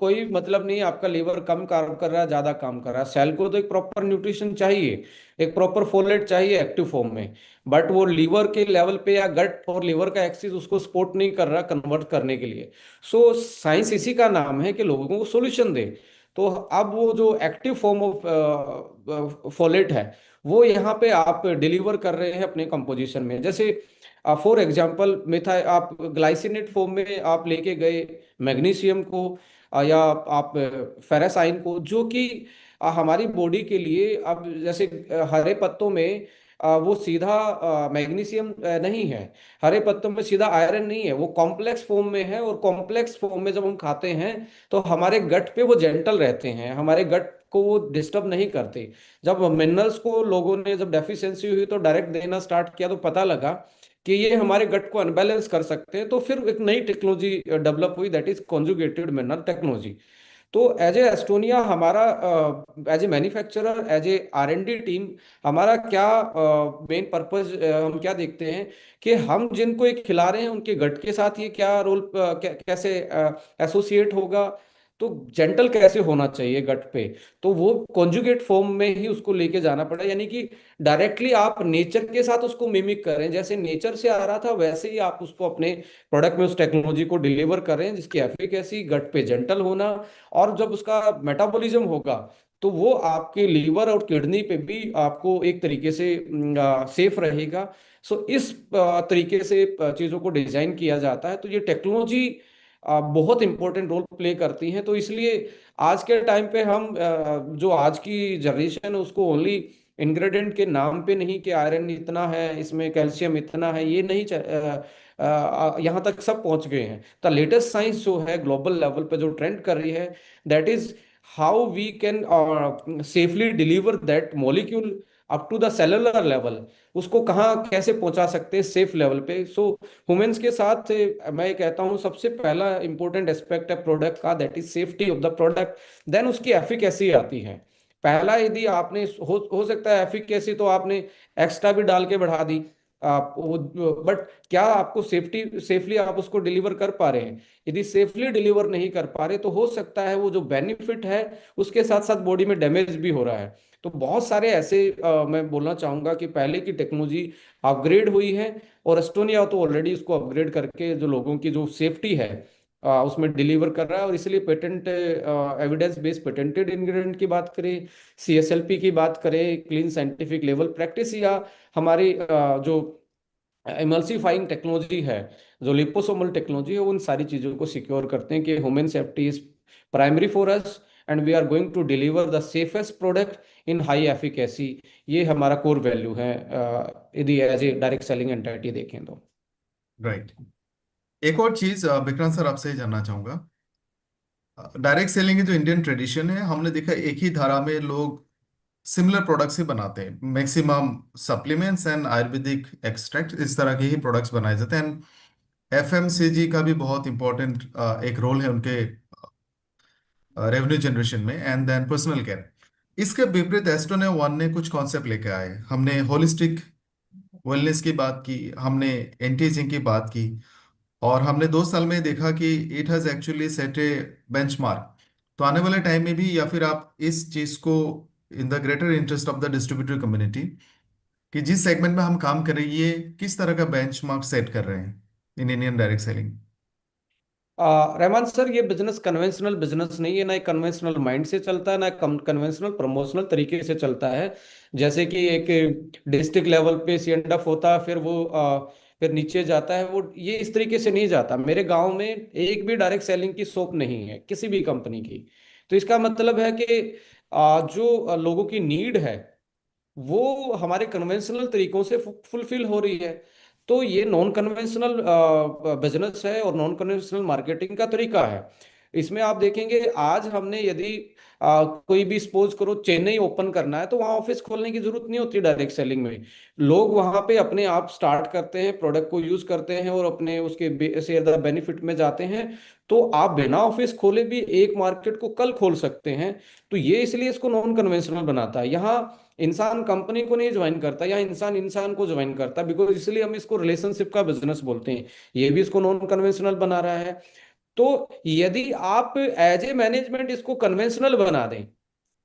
कोई मतलब नहीं आपका लीवर कम काम कर रहा है ज्यादा काम कर रहा है, सेल को तो एक प्रॉपर न्यूट्रिशन चाहिए, एक प्रॉपर फोलेट चाहिए एक्टिव फॉर्म में, बट वो लीवर के लेवल पे या गट और लीवर का एक्सिस उसको सपोर्ट नहीं कर रहा कन्वर्ट करने के लिए। सो साइंस इसी का नाम है कि लोगों को सॉल्यूशन दे। तो अब वो जो एक्टिव फॉर्म ऑफ फोलेट है वो यहाँ पे आप डिलीवर कर रहे हैं अपने कंपोजिशन में। जैसे फॉर एग्जांपल मिथा आप ग्लाइसिनेट फॉर्म में आप लेके गए मैग्नीशियम को या आप फेरेसाइन को, जो कि हमारी बॉडी के लिए अब जैसे हरे पत्तों में वो सीधा मैग्नीशियम नहीं है, हरे पत्तों में सीधा आयरन नहीं है, वो कॉम्प्लेक्स फॉर्म में है, और कॉम्प्लेक्स फॉर्म में जब हम खाते हैं तो हमारे गट पे वो जेंटल रहते हैं, हमारे गट को वो डिस्टर्ब नहीं करते। जब मिनरल्स को लोगों ने जब डेफिशिएंसी हुई तो डायरेक्ट देना स्टार्ट किया तो पता लगा कि ये हमारे गट को अनबैलेंस कर सकते हैं, तो फिर एक नई टेक्नोलॉजी डेवलप हुई that is conjugated mineral technology. तो एज ए एस्टोनिया हमारा as a manufacturer as a R&D team, हमारा क्या मेन पर्पस हम क्या देखते हैं कि हम जिनको एक खिला रहे हैं उनके गट के साथ ये क्या रोल कैसे एसोसिएट होगा, तो जेंटल कैसे होना चाहिए गट पे, तो वो कॉन्जुगेट फॉर्म में ही उसको लेके जाना पड़ा, यानी कि डायरेक्टली आप नेचर के साथ उसको मिमिक करें, जैसे नेचर से आ रहा था वैसे ही आप उसको अपने प्रोडक्ट में उस टेक्नोलॉजी को डिलीवर करें जिसकी एफिकेसी गट पे जेंटल होना, और जब उसका मेटाबॉलिज्म होगा तो वो आपके लीवर और किडनी पे भी आपको एक तरीके से सेफ रहेगा। सो इस तरीके से चीज़ों को डिजाइन किया जाता है। तो ये टेक्नोलॉजी बहुत इंपॉर्टेंट रोल प्ले करती हैं। तो इसलिए आज के टाइम पे हम जो आज की जनरेशन है उसको ओनली इंग्रेडिएंट के नाम पे नहीं कि आयरन इतना है इसमें, कैल्शियम इतना है, ये नहीं यहाँ तक सब पहुंच गए हैं। तो लेटेस्ट साइंस जो है ग्लोबल लेवल पे जो ट्रेंड कर रही है that is how we can safely deliver that molecule up to the cellular level, उसको कहाँ कैसे पहुंचा सकते हैं सेफ लेवल पे। सो ह्यूमंस के साथ मैं ये कहता हूँ सबसे पहला इंपॉर्टेंट एस्पेक्ट है प्रोडक्ट का, that is safety of the product. Then उसकी एफिकेसी आती है। पहला यदि आपने हो सकता है एफिकेसी तो आपने एक्स्ट्रा भी डाल के बढ़ा दी आप वो, बट क्या आपको सेफली आप उसको डिलीवर कर पा रहे हैं? यदि सेफली डिलीवर नहीं कर पा रहे तो हो सकता है वो जो बेनिफिट है उसके साथ साथ बॉडी में डैमेज भी हो रहा है। तो बहुत सारे ऐसे मैं बोलना चाहूंगा कि पहले की टेक्नोलॉजी अपग्रेड हुई है, और एस्टोनिया तो ऑलरेडी इसको अपग्रेड करके जो लोगों की जो सेफ्टी है उसमें डिलीवर कर रहा है। और इसलिए patent evidence based patented ingredient की बात करें, सीएसएलपी की बात करें, क्लीन साइंटिफिक लेवल प्रैक्टिस, या हमारी जो इमल्सिफाइंग टेक्नोलॉजी है, जो लिपोसोमल टेक्नोलॉजी है, उन सारी चीज़ों को सिक्योर करते हैं कि human safety is primary for us and we are going to deliver the safest product in high efficacy. ये हमारा कोर वैल्यू है यदि as a direct selling entity देखें तो। राइट। एक और चीज विक्रांत सर आपसे जानना चाहूंगा। डायरेक्ट सेलिंग की जो इंडियन ट्रेडिशन है, हमने देखा एक ही धारा में लोग सिमिलर प्रोडक्ट्स ही बनाते हैं। Maximum supplements and Ayurvedic extract, इस तरह के ही प्रोडक्ट्स बनाए जाते हैं। एफएमसीजी का भी बहुत इंपॉर्टेंट एक रोल है उनके रेवेन्यू जनरेशन में, एंड देन पर्सनल केयर। इसके विपरीत एस्टोनिया वन ने कुछ कॉन्सेप्ट लेके आए। हमने होलिस्टिक वेलनेस की बात की, हमने एंटी एजिंग की बात की, और हमने 2 साल में देखा कि it has actually set A benchmark. तो आने वाले टाइम में भी, या फिर आप इस चीज को in the greater interest of the distributor community, कि जिस सेगमेंट में हम काम कर रहे हैं, ये किस तरह का बेंचमार्क सेट कर रहे हैं in Indian direct selling? Rahman sir, ये बिजनेस कन्वेंशनल बिजनेस नहीं है, ना एक कन्वेंशनल माइंड से चलता है, ना कन्वेंशनल प्रमोशनल तरीके से चलता है। जैसे कि एक डिस्ट्रिक्ट लेवल पे सी एंड एफ होता है, फिर वो फिर नीचे जाता है, वो ये इस तरीके से नहीं जाता। मेरे गांव में एक भी डायरेक्ट सेलिंग की शॉप नहीं है किसी भी कंपनी की। तो इसका मतलब है कि जो लोगों की नीड है वो हमारे कन्वेंशनल तरीकों से फुलफिल हो रही है। तो ये नॉन कन्वेंशनल बिजनेस है और नॉन कन्वेंशनल मार्केटिंग का तरीका है। इसमें आप देखेंगे आज हमने यदि कोई भी सपोज करो चेन्नई ओपन करना है तो वहाँ ऑफिस खोलने की जरूरत नहीं होती डायरेक्ट सेलिंग में। लोग वहाँ पे अपने आप स्टार्ट करते हैं, प्रोडक्ट को यूज करते हैं और अपने उसके शेयर द बेनिफिट में जाते हैं। तो आप बिना ऑफिस खोले भी एक मार्केट को कल खोल सकते हैं। तो ये इसलिए इसको नॉन कन्वेंशनल बनाता है। यहाँ इंसान कंपनी को नहीं ज्वाइन करता, या इंसान इंसान को ज्वाइन करता, बिकॉज इसलिए हम इसको रिलेशनशिप का बिजनेस बोलते हैं। ये भी इसको नॉन कन्वेंशनल बना रहा है। तो यदि आप एज ए मैनेजमेंट इसको कन्वेंशनल बना दें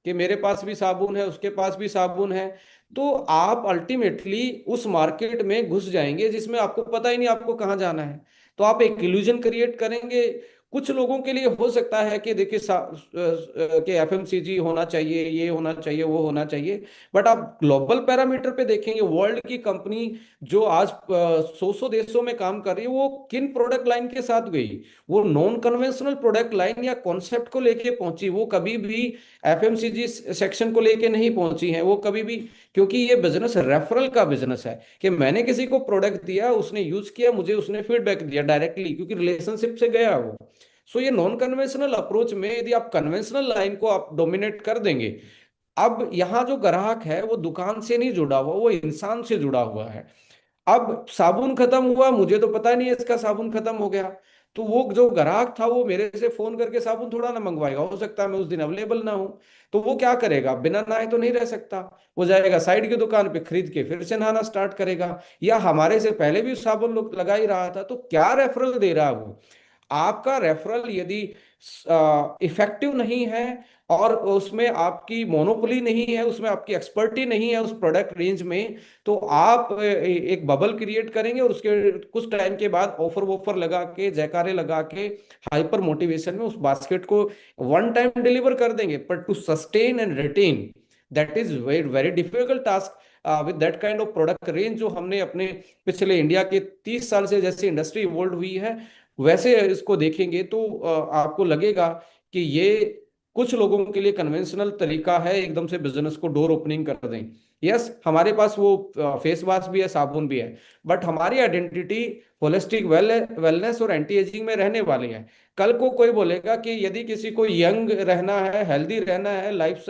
कि मेरे पास भी साबुन है उसके पास भी साबुन है, तो आप अल्टीमेटली उस मार्केट में घुस जाएंगे जिसमें आपको पता ही नहीं आपको कहाँ जाना है। तो आप एक इल्यूजन क्रिएट करेंगे। कुछ लोगों के लिए हो सकता है कि देखिए कि एफएमसीजी होना चाहिए, ये होना चाहिए, वो होना चाहिए। बट आप ग्लोबल पैरामीटर पे देखेंगे, वर्ल्ड की कंपनी जो आज 100 देशों में काम कर रही है, वो किन प्रोडक्ट लाइन के साथ गई? वो नॉन कन्वेंशनल प्रोडक्ट लाइन या कॉन्सेप्ट को लेके पहुंची। वो कभी भी एफएमसीजी सेक्शन को लेके नहीं पहुंची है वो कभी भी। क्योंकि ये बिजनेस रेफरल का बिजनेस है कि मैंने किसी को प्रोडक्ट दिया, उसने यूज किया, मुझे उसने फीडबैक दिया डायरेक्टली, क्योंकि रिलेशनशिप से गया वो। सो ये नॉन कन्वेंशनल अप्रोच में यदि आप कन्वेंशनल लाइन को आप डोमिनेट कर देंगे, अब यहाँ जो ग्राहक है वो दुकान से नहीं जुड़ा हुआ, वो इंसान से जुड़ा हुआ है। अब साबुन खत्म हुआ, मुझे तो पता नहीं है इसका साबुन खत्म हो गया, तो वो जो ग्राहक था वो मेरे से फोन करके साबुन थोड़ा ना मंगवाएगा, हो सकता है मैं उस दिन अवेलेबल ना हूं। तो वो क्या करेगा? बिना नहाए तो नहीं रह सकता। वो जाएगा साइड की दुकान पे, खरीद के फिर से नहाना स्टार्ट करेगा। या हमारे से पहले भी साबुन लोग लगा ही रहा था। तो क्या रेफरल दे रहा है वो? आपका रेफरल यदि इफेक्टिव नहीं है और उसमें आपकी मोनोपोली नहीं है, उसमें आपकी एक्सपर्टी नहीं है उस प्रोडक्ट रेंज में, तो आप एक बबल क्रिएट करेंगे और उसके कुछ टाइम के बाद ऑफर वॉफर लगा के, जयकारे लगा के, हाइपर मोटिवेशन में उस बास्केट को वन टाइम डिलीवर कर देंगे। पर to sustain and retain, that is very very difficult task with that kind of product range जो हमने अपने पिछले इंडिया के 30 साल से जैसे इंडस्ट्री इवॉल्व हुई है वैसे इसको देखेंगे तो आपको लगेगा कि ये कुछ लोगों के लिए कन्वेंशनल तरीका है एकदम से बिजनेस को डोर ओपनिंग कर दें। यस, हमारे पास वो फेस वॉश भी है, साबुन भी है, बट हमारी आइडेंटिटी होलिस्टिक वेलनेस और एंटी एजिंग में रहने वाली है। कल को कोई बोलेगा कि यदि किसी को यंग रहना है, हेल्दी रहना है, लाइफ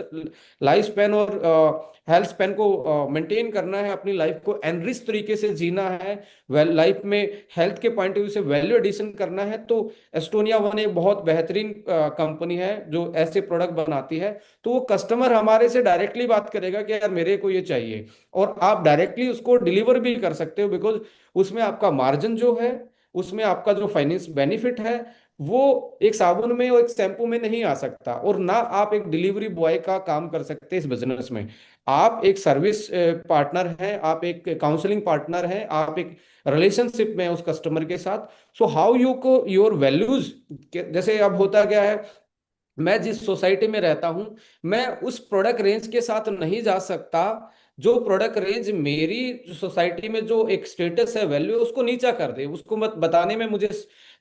लाइफ स्पैन और हेल्थ स्पैन को मेंटेन करना है, अपनी लाइफ को एनरिच तरीके से जीना है, वेल लाइफ में हेल्थ के पॉइंट ऑफ व्यू से वैल्यू एडिशन करना है, तो एस्टोनिया वन एक बहुत बेहतरीन कंपनी है जो ऐसे प्रोडक्ट बनाती है। तो वो कस्टमर हमारे से डायरेक्टली बात करेगा कि यार मेरे को ये चाहिए, और आप डायरेक्टली उसको डिलीवर भी कर सकते हो, बिकॉज उसमें आपका मार्जिन जो है, उसमें आपका जो फाइनेंस बेनिफिट है, वो एक साबुन में और एक शैम्पू में नहीं आ सकता। और ना आप एक डिलीवरी बॉय का काम कर सकते इस बिजनेस में। आप एक सर्विस पार्टनर हैं, आप एक काउंसलिंग पार्टनर हैं, आप एक रिलेशनशिप में हैं उस कस्टमर के साथ। सो हाउ यू को योर वैल्यूज, जैसे अब होता क्या है, मैं जिस सोसाइटी में रहता हूं, मैं उस प्रोडक्ट रेंज के साथ नहीं जा सकता जो प्रोडक्ट रेंज मेरी सोसाइटी में जो एक स्टेटस है, वैल्यू है, उसको नीचा कर दे, उसको मत बताने में मुझे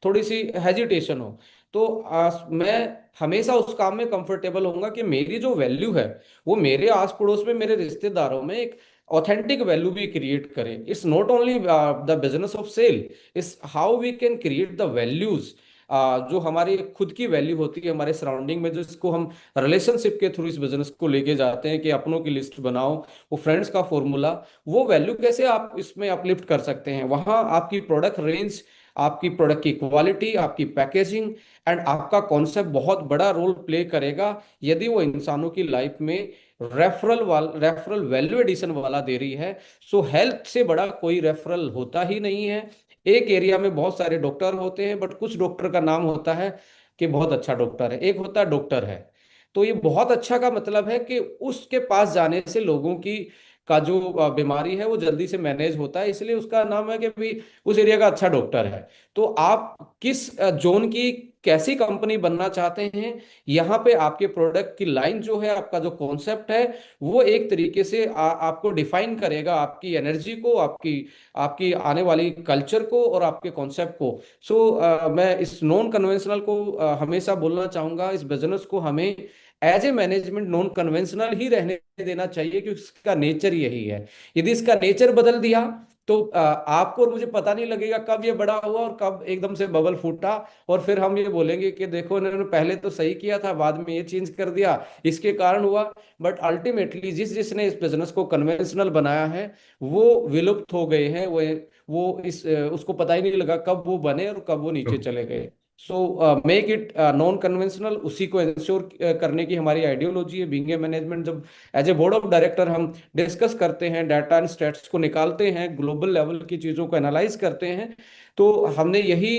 थोड़ी सी हेजिटेशन हो। तो मैं हमेशा उस काम में कंफर्टेबल होऊंगा कि मेरी जो वैल्यू है वो मेरे आस पड़ोस में, मेरे रिश्तेदारों में एक ऑथेंटिक वैल्यू भी क्रिएट करे। It's not only the business of sale, it's how we can create the values, जो हमारी खुद की वैल्यू होती है हमारे सराउंडिंग में, जिसको हम रिलेशनशिप के थ्रू इस बिजनेस को लेके जाते हैं कि अपनों की लिस्ट बनाओ, वो फ्रेंड्स का फॉर्मूला, वो वैल्यू कैसे आप इसमें अपलिफ्ट कर सकते हैं। वहां आपकी प्रोडक्ट रेंज, आपकी प्रोडक्ट की क्वालिटी, आपकी पैकेजिंग एंड आपका कॉन्सेप्ट बहुत बड़ा रोल प्ले करेगा यदि वो इंसानों की लाइफ में रेफरल वैल्यू एडिशन वाला दे रही है। सो हेल्थ से बड़ा कोई रेफरल होता ही नहीं है। एक एरिया में बहुत सारे डॉक्टर होते हैं, बट कुछ डॉक्टर का नाम होता है कि बहुत अच्छा डॉक्टर है, एक होता है डॉक्टर है। तो ये बहुत अच्छा का मतलब है कि उसके पास जाने से लोगों की का जो बीमारी है वो जल्दी से मैनेज होता है, इसलिए उसका नाम है कि भाई उस एरिया का अच्छा डॉक्टर है। तो आप किस जोन की कैसी कंपनी बनना चाहते हैं, यहाँ पे आपके प्रोडक्ट की लाइन जो है, आपका जो कॉन्सेप्ट है, वो एक तरीके से आपको डिफाइन करेगा, आपकी एनर्जी को, आपकी आपकी आने वाली कल्चर को और आपके कॉन्सेप्ट को। सो मैं इस नॉन कन्वेंशनल को हमेशा बोलना चाहूंगा, इस बिजनेस को हमें as a management non conventional ही रहने देना चाहिए, क्योंकि इसका नेचर यही है। यदि इसका नेचर बदल दिया तो आपको और मुझे पता नहीं लगेगा कब ये बड़ा हुआ और कब एकदम से बबल फूटा, और फिर हम ये बोलेंगे कि देखो इन्होंने पहले तो सही किया था, बाद में ये चेंज कर दिया, इसके कारण हुआ। बट अल्टीमेटली जिसने इस बिजनेस को कन्वेंशनल बनाया है वो विलुप्त हो गए हैं, वो इस उसको पता ही नहीं लगा कब वो बने और कब वो नीचे चले गए। So make it non conventional, उसी को इंश्योर करने की हमारी आइडियोलॉजी है। बीइंग ए मैनेजमेंट, जब as a board of director हम डिस्कस करते हैं, डाटा एंड स्टेट्स को निकालते हैं, ग्लोबल लेवल की चीज़ों को एनालाइज करते हैं, तो हमने यही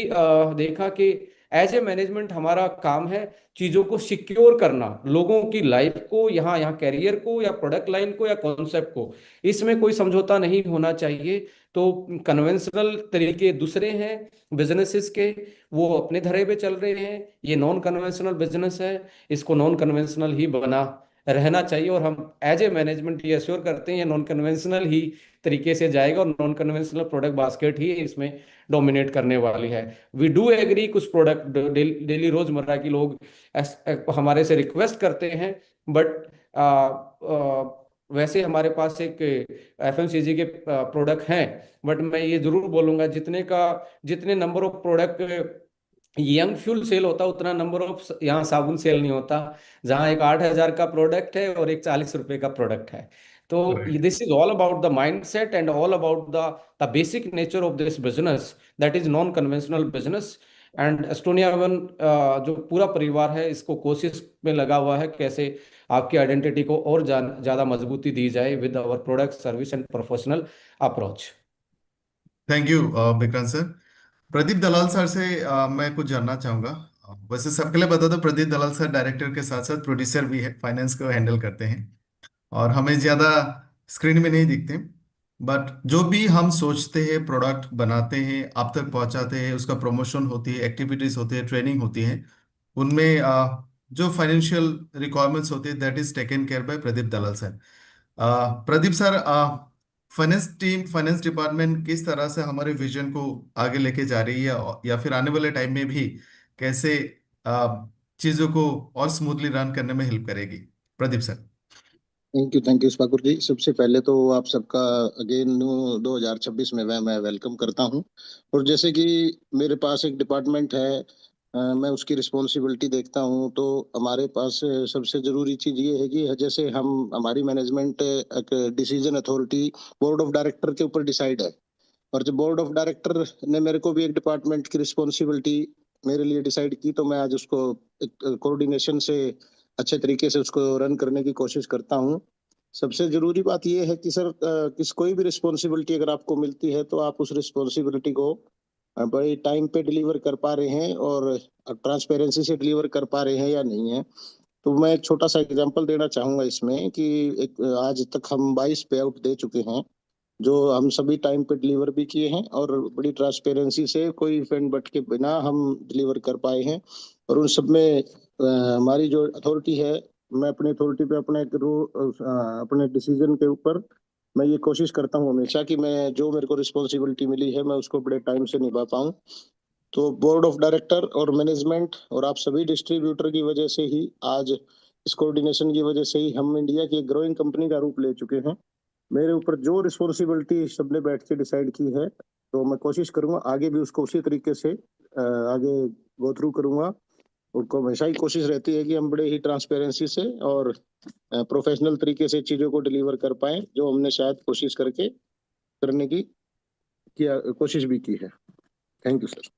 देखा कि एज ए मैनेजमेंट हमारा काम है चीज़ों को सिक्योर करना, लोगों की लाइफ को, यहाँ यहाँ कैरियर को या प्रोडक्ट लाइन को या कॉन्सेप्ट को, इसमें कोई समझौता नहीं होना चाहिए। तो कन्वेंशनल तरीके दूसरे हैं बिजनेसेस के, वो अपने धरे पे चल रहे हैं, ये नॉन कन्वेंशनल बिजनेस है, इसको नॉन कन्वेंशनल ही बना रहना चाहिए। और हम एज ए मैनेजमेंट ये अश्योर करते हैं ये नॉन कन्वेंशनल ही तरीके से जाएगा, और नॉन कन्वेंशनल प्रोडक्ट बास्केट ही इसमें डोमिनेट करने वाली है। वी डू एग्री, कुछ प्रोडक्ट डेली रोजमर्रा की लोग हमारे से रिक्वेस्ट करते हैं, बट वैसे हमारे पास एक एफएमसीजी के प्रोडक्ट हैं। बट मैं ये जरूर बोलूंगा, जितने number of product young fuel sale होता है, उतना नंबर ऑफ यहाँ साबुन सेल नहीं होता, जहाँ एक 8,000 का प्रोडक्ट है और एक 40 रुपए का प्रोडक्ट है। तो right. This is all about the mindset and all about the basic nature of this business, that is non conventional business. And Estonia one जो पूरा परिवार है, इसको कोशिश में लगा हुआ है कैसे आपकी आइडेंटिटी को और ज्यादा मजबूती दी जाए with our product service and professional approach. Thank you Vikrant sir. Pradeep Dalal sir से मैं कुछ जानना चाहूंगा। वैसे सबके लिए बता दो, प्रदीप दलाल सर डायरेक्टर के साथ साथ प्रोड्यूसर भी है, फाइनेंस को हैंडल करते हैं और हमें ज्यादा स्क्रीन में नहीं दिखते। बट जो भी हम सोचते हैं, प्रोडक्ट बनाते हैं, आप तक पहुंचाते हैं, उसका प्रमोशन होती है, एक्टिविटीज होती है, ट्रेनिंग होती है, उनमें जो फाइनेंशियल रिक्वायरमेंट्स होती है, that is taken care by Pradeep Dalal sir. Pradeep sir, finance team, finance department किस तरह से हमारे विजन को आगे लेके जा रही है, या फिर आने वाले टाइम में भी कैसे चीजों को और स्मूथली रन करने में हेल्प करेगी? Pradeep sir. Thank you Thakur ji. सबसे पहले तो आप सबका अगेन न्यू 2026 में मैं वेलकम करता हूं। और जैसे कि मेरे पास एक डिपार्टमेंट है मैं उसकी रिस्पॉन्सिबिलिटी देखता हूँ, तो हमारे पास सबसे ज़रूरी चीज़ ये है कि जैसे हमारी मैनेजमेंट एक decision authority board of director के ऊपर डिसाइड है, और जब बोर्ड ऑफ डायरेक्टर ने मेरे को भी एक डिपार्टमेंट की रिस्पॉन्सिबिलिटी मेरे लिए डिसाइड की, तो मैं आज उसको एक कोऑर्डिनेशन से अच्छे तरीके से उसको रन करने की कोशिश करता हूँ। सबसे ज़रूरी बात ये है कि सर, कोई भी रिस्पॉन्सिबिलिटी अगर आपको मिलती है, तो आप उस रिस्पॉन्सिबिलिटी को बड़े टाइम पे डिलीवर कर पा रहे हैं और ट्रांसपेरेंसी से डिलीवर कर पा रहे हैं या नहीं है। तो मैं एक छोटा सा एग्जांपल देना चाहूँगा इसमें कि एक आज तक हम 22 पे आउट दे चुके हैं, जो हम सभी टाइम पे डिलीवर भी किए हैं, और बड़ी ट्रांसपेरेंसी से कोई फंड बट के बिना हम डिलीवर कर पाए हैं। और उन सब में हमारी जो अथॉरिटी है, मैं अपनी अथॉरिटी पे अपने डिसीजन के ऊपर मैं ये कोशिश करता हूँ हमेशा कि मैं जो मेरे को रिस्पॉन्सिबिलिटी मिली है, मैं उसको बड़े टाइम से निभा पाऊँ। तो बोर्ड ऑफ डायरेक्टर और मैनेजमेंट और आप सभी डिस्ट्रीब्यूटर की वजह से ही आज, इस कोऑर्डिनेशन की वजह से ही हम इंडिया की एक ग्रोइंग कंपनी का रूप ले चुके हैं। मेरे ऊपर जो रिस्पॉन्सिबिलिटी सबने बैठ के डिसाइड की है, तो मैं कोशिश करूंगा आगे भी उसको उसी तरीके से आगे गो थ्रू करूंगा। उनको हमेशा ही कोशिश रहती है कि हम बड़े ही ट्रांसपेरेंसी से और प्रोफेशनल तरीके से चीज़ों को डिलीवर कर पाएं, जो हमने शायद कोशिश करके करने की किया कोशिश भी की है। Thank you sir.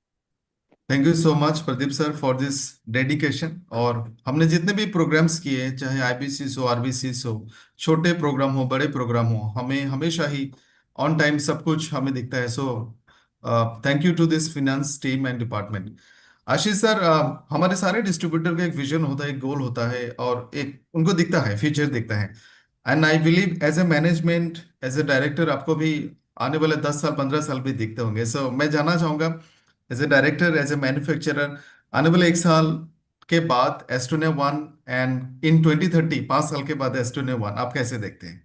Thank you so much Pradeep sir for this dedication. और हमने जितने भी प्रोग्राम्स किए, चाहे आईबीसीस हो, आरबीसीस हो, छोटे प्रोग्राम हो, बड़े प्रोग्राम हो, हमें हमेशा ही ऑन टाइम सब कुछ हमें दिखता है। So thank you to this finance team and department. Ashish sir, हमारे सारे डिस्ट्रीब्यूटर का एक विजन होता है, एक गोल होता है, और एक उनको दिखता है, फ्यूचर दिखता है। And I believe as a management, as a director, आपको भी आने वाले 10 साल 15 साल भी दिखते होंगे। सो मैं जानना चाहूंगा, as a director, as a manufacturer, आने वाले 1 साल के बाद एस्टोनिया वन, एंड इन 2030, 5 साल के बाद एस्टोनिया वन आप कैसे देखते हैं?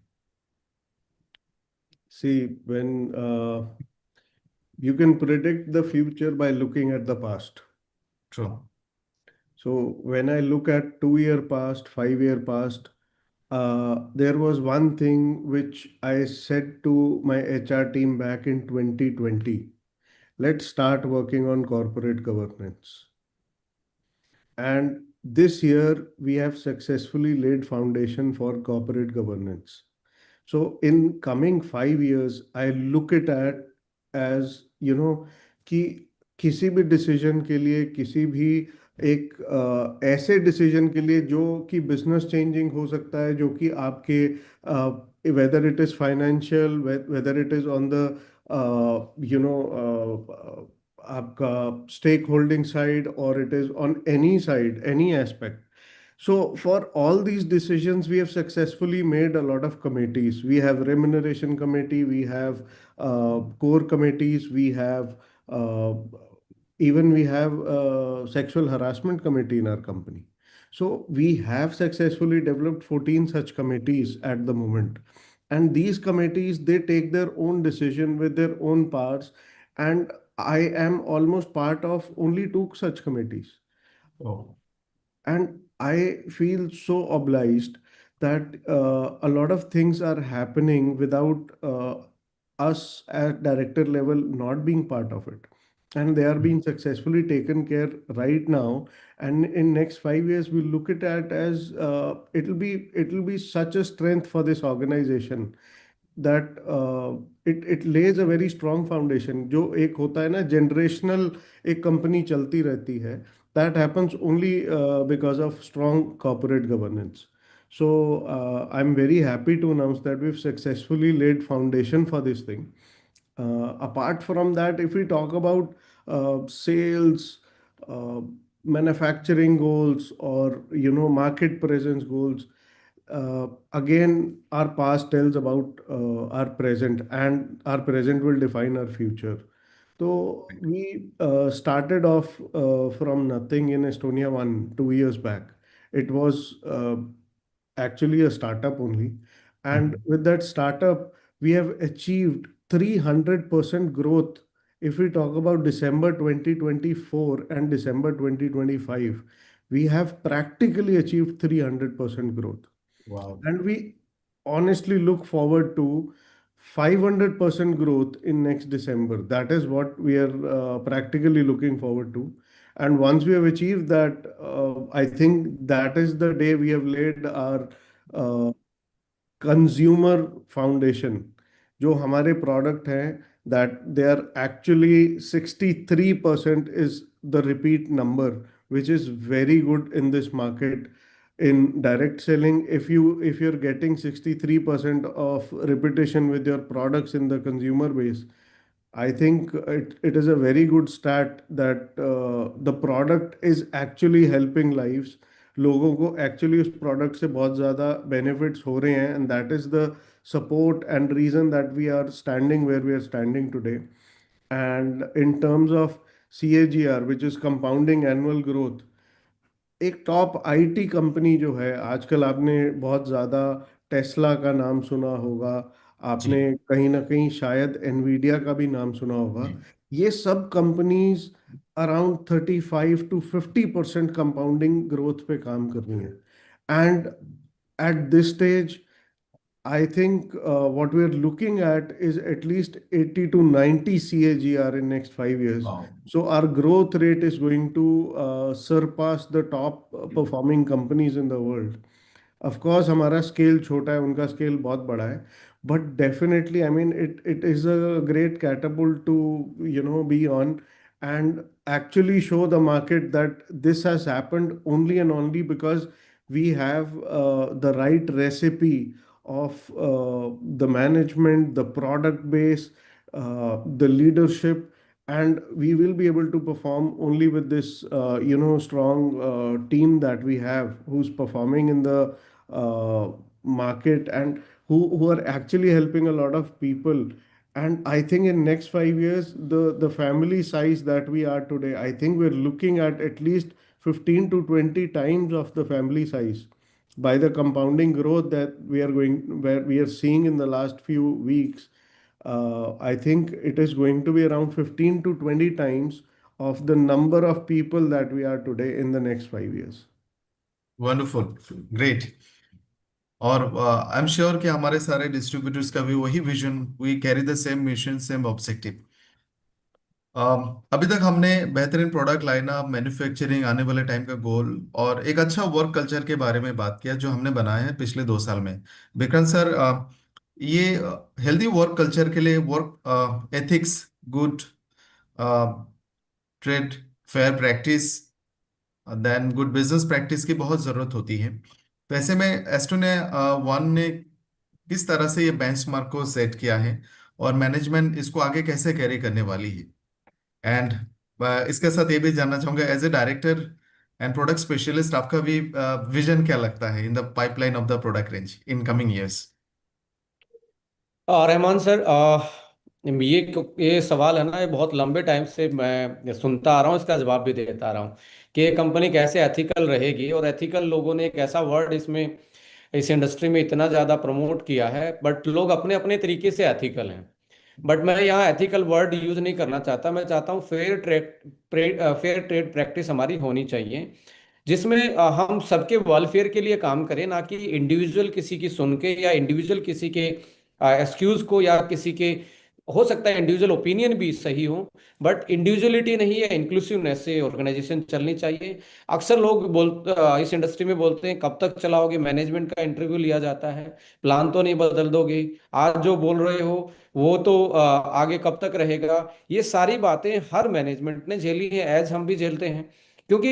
See, when you can predict the future by looking at the past. True. So when I look at 2 year past, 5 year past, there was one thing which I said to my HR team back in 2020. Let's start working on corporate governance. And this year we have successfully laid foundation for corporate governance. So in coming 5 years, I look it at as कि किसी भी डिसीजन के लिए, किसी भी एक ऐसे डिसीजन के लिए जो कि बिजनेस चेंजिंग हो सकता है, जो कि आपके whether it is financial, whether it is on the आपका स्टेक होल्डिंग साइड, और it is on any side, any aspect. So for all these decisions, we have successfully made a lot of committees. We have remuneration committee, we have core committees, we have uh, even we have sexual harassment committee in our company. So we have successfully developed 14 such committees at the moment. And these committees, they take their own decision with their own powers. And I am almost part of only two such committees. Oh, And I feel so obliged that a lot of things are happening without us at director level not being part of it, and they are being successfully taken care right now. And in next 5 years we'll look at it as it'll be such a strength for this organization that it lays a very strong foundation. जो एक होता है ना generational, एक company चलती रहती है, that happens only because of strong corporate governance. So I'm very happy to announce that we've successfully laid foundation for this thing. Apart from that, if we talk about sales, uh, manufacturing goals, or market presence goals, again, our past tells about our present, and our present will define our future. So we started off from nothing in Estonia 1 2 years back. It was actually a startup only. And with that startup, we have achieved 300% growth. If we talk about December 2024 and December 2025, we have practically achieved 300% growth. wow. And we honestly look forward to 500% growth in next December. That is what we are practically looking forward to. And once we have achieved that, I think that is the day we have laid our uh, consumer foundation. जो हमारे प्रोडक्ट हैं, that they are actually 63% is the repeat number, which is very good in this market. In direct selling, if you're getting 63% of repetition with your products in the consumer base, I think it is a very good stat that the product is actually helping lives. लोगों को एक्चुअली उस प्रोडक्ट से बहुत ज़्यादा बेनिफिट्स हो रहे हैं, and that is the support and reason that we are standing where we are standing today. And in terms of CAGR, which is compounding annual growth, एक टॉप आईटी कंपनी जो है आजकल, आपने बहुत ज़्यादा टेस्ला का नाम सुना होगा, जी आपने कहीं ना कहीं शायद एनवीडिया का भी नाम सुना होगा. जी ये सब companies around 35 to 50% compounding growth पे काम कर रही हैं. And at this stage, I think what we are looking at is at least 80 to 90 CAGR in next 5 years. Wow So our growth rate is going to surpass the top performing companies in the world. Of course हमारा स्केल छोटा है, उनका स्केल बहुत बड़ा है, but definitely I mean it is a great catapult to be on and actually show the market that this has happened only and only because we have the right recipe of the management, the product base, the leadership, and we will be able to perform only with this strong team that we have, who's performing in the market, and who are actually helping a lot of people. And I think in next 5 years, the family size that we are today, I think we're looking at least 15 to 20 times of the family size by the compounding growth that where we are seeing in the last few weeks. I think it is going to be around 15 to 20 times of the number of people that we are today in the next 5 years. Wonderful great. और आई एम श्योर कि हमारे सारे डिस्ट्रीब्यूटर्स का भी वही vision, we carry the same mission, same objective. अभी तक हमने बेहतरीन प्रोडक्ट लाइनअप, मैन्युफैक्चरिंग, आने वाले टाइम का गोल और एक अच्छा वर्क कल्चर के बारे में बात किया जो हमने बनाया है पिछले 2 साल में. विक्रांत सर, ये हेल्दी वर्क कल्चर के लिए work ethics, good trade, fair practice, then good business practice की बहुत ज़रूरत होती है. तो ऐसे में एस्टोने वन ने किस तरह से ये बेंचमार्क को सेट किया है और मैनेजमेंट इसको आगे कैसे कैरी करने वाली है? एंड इसके साथ ये भी जानना चाहूंगा, as a director and product specialist, आपका भी विजन क्या लगता है in the pipeline of the product range in coming years? Rahman sir, ये सवाल है ना, ये बहुत लंबे टाइम से मैं सुनता आ रहा हूँ, इसका जवाब भी देता आ रहा हूँ कि ये कंपनी कैसे एथिकल रहेगी. और एथिकल लोगों ने एक ऐसा वर्ड इसमें इस इंडस्ट्री में इतना ज़्यादा प्रमोट किया है, बट लोग अपने अपने तरीके से एथिकल हैं. बट मैं यहाँ एथिकल वर्ड यूज़ नहीं करना चाहता. मैं चाहता हूँ फेयर ट्रेड प्रैक्टिस हमारी होनी चाहिए, जिसमें हम सबके वेलफेयर के लिए काम करें, ना कि इंडिविजुअल किसी की सुन के या इंडिविजुअल किसी के एक्सक्यूज को या किसी के, हो सकता है इंडिविजुअल ओपिनियन भी सही हो, बट इंडिविजुअलिटी नहीं है, इंक्लूसिवनेस से ऑर्गेनाइजेशन चलनी चाहिए. अक्सर लोग इस इंडस्ट्री में बोलते हैं कब तक चलाओगे, मैनेजमेंट का इंटरव्यू लिया जाता है, प्लान तो नहीं बदल दोगे, आज जो बोल रहे हो वो तो आगे कब तक रहेगा. ये सारी बातें हर मैनेजमेंट ने झेली है, एज हम भी झेलते हैं, क्योंकि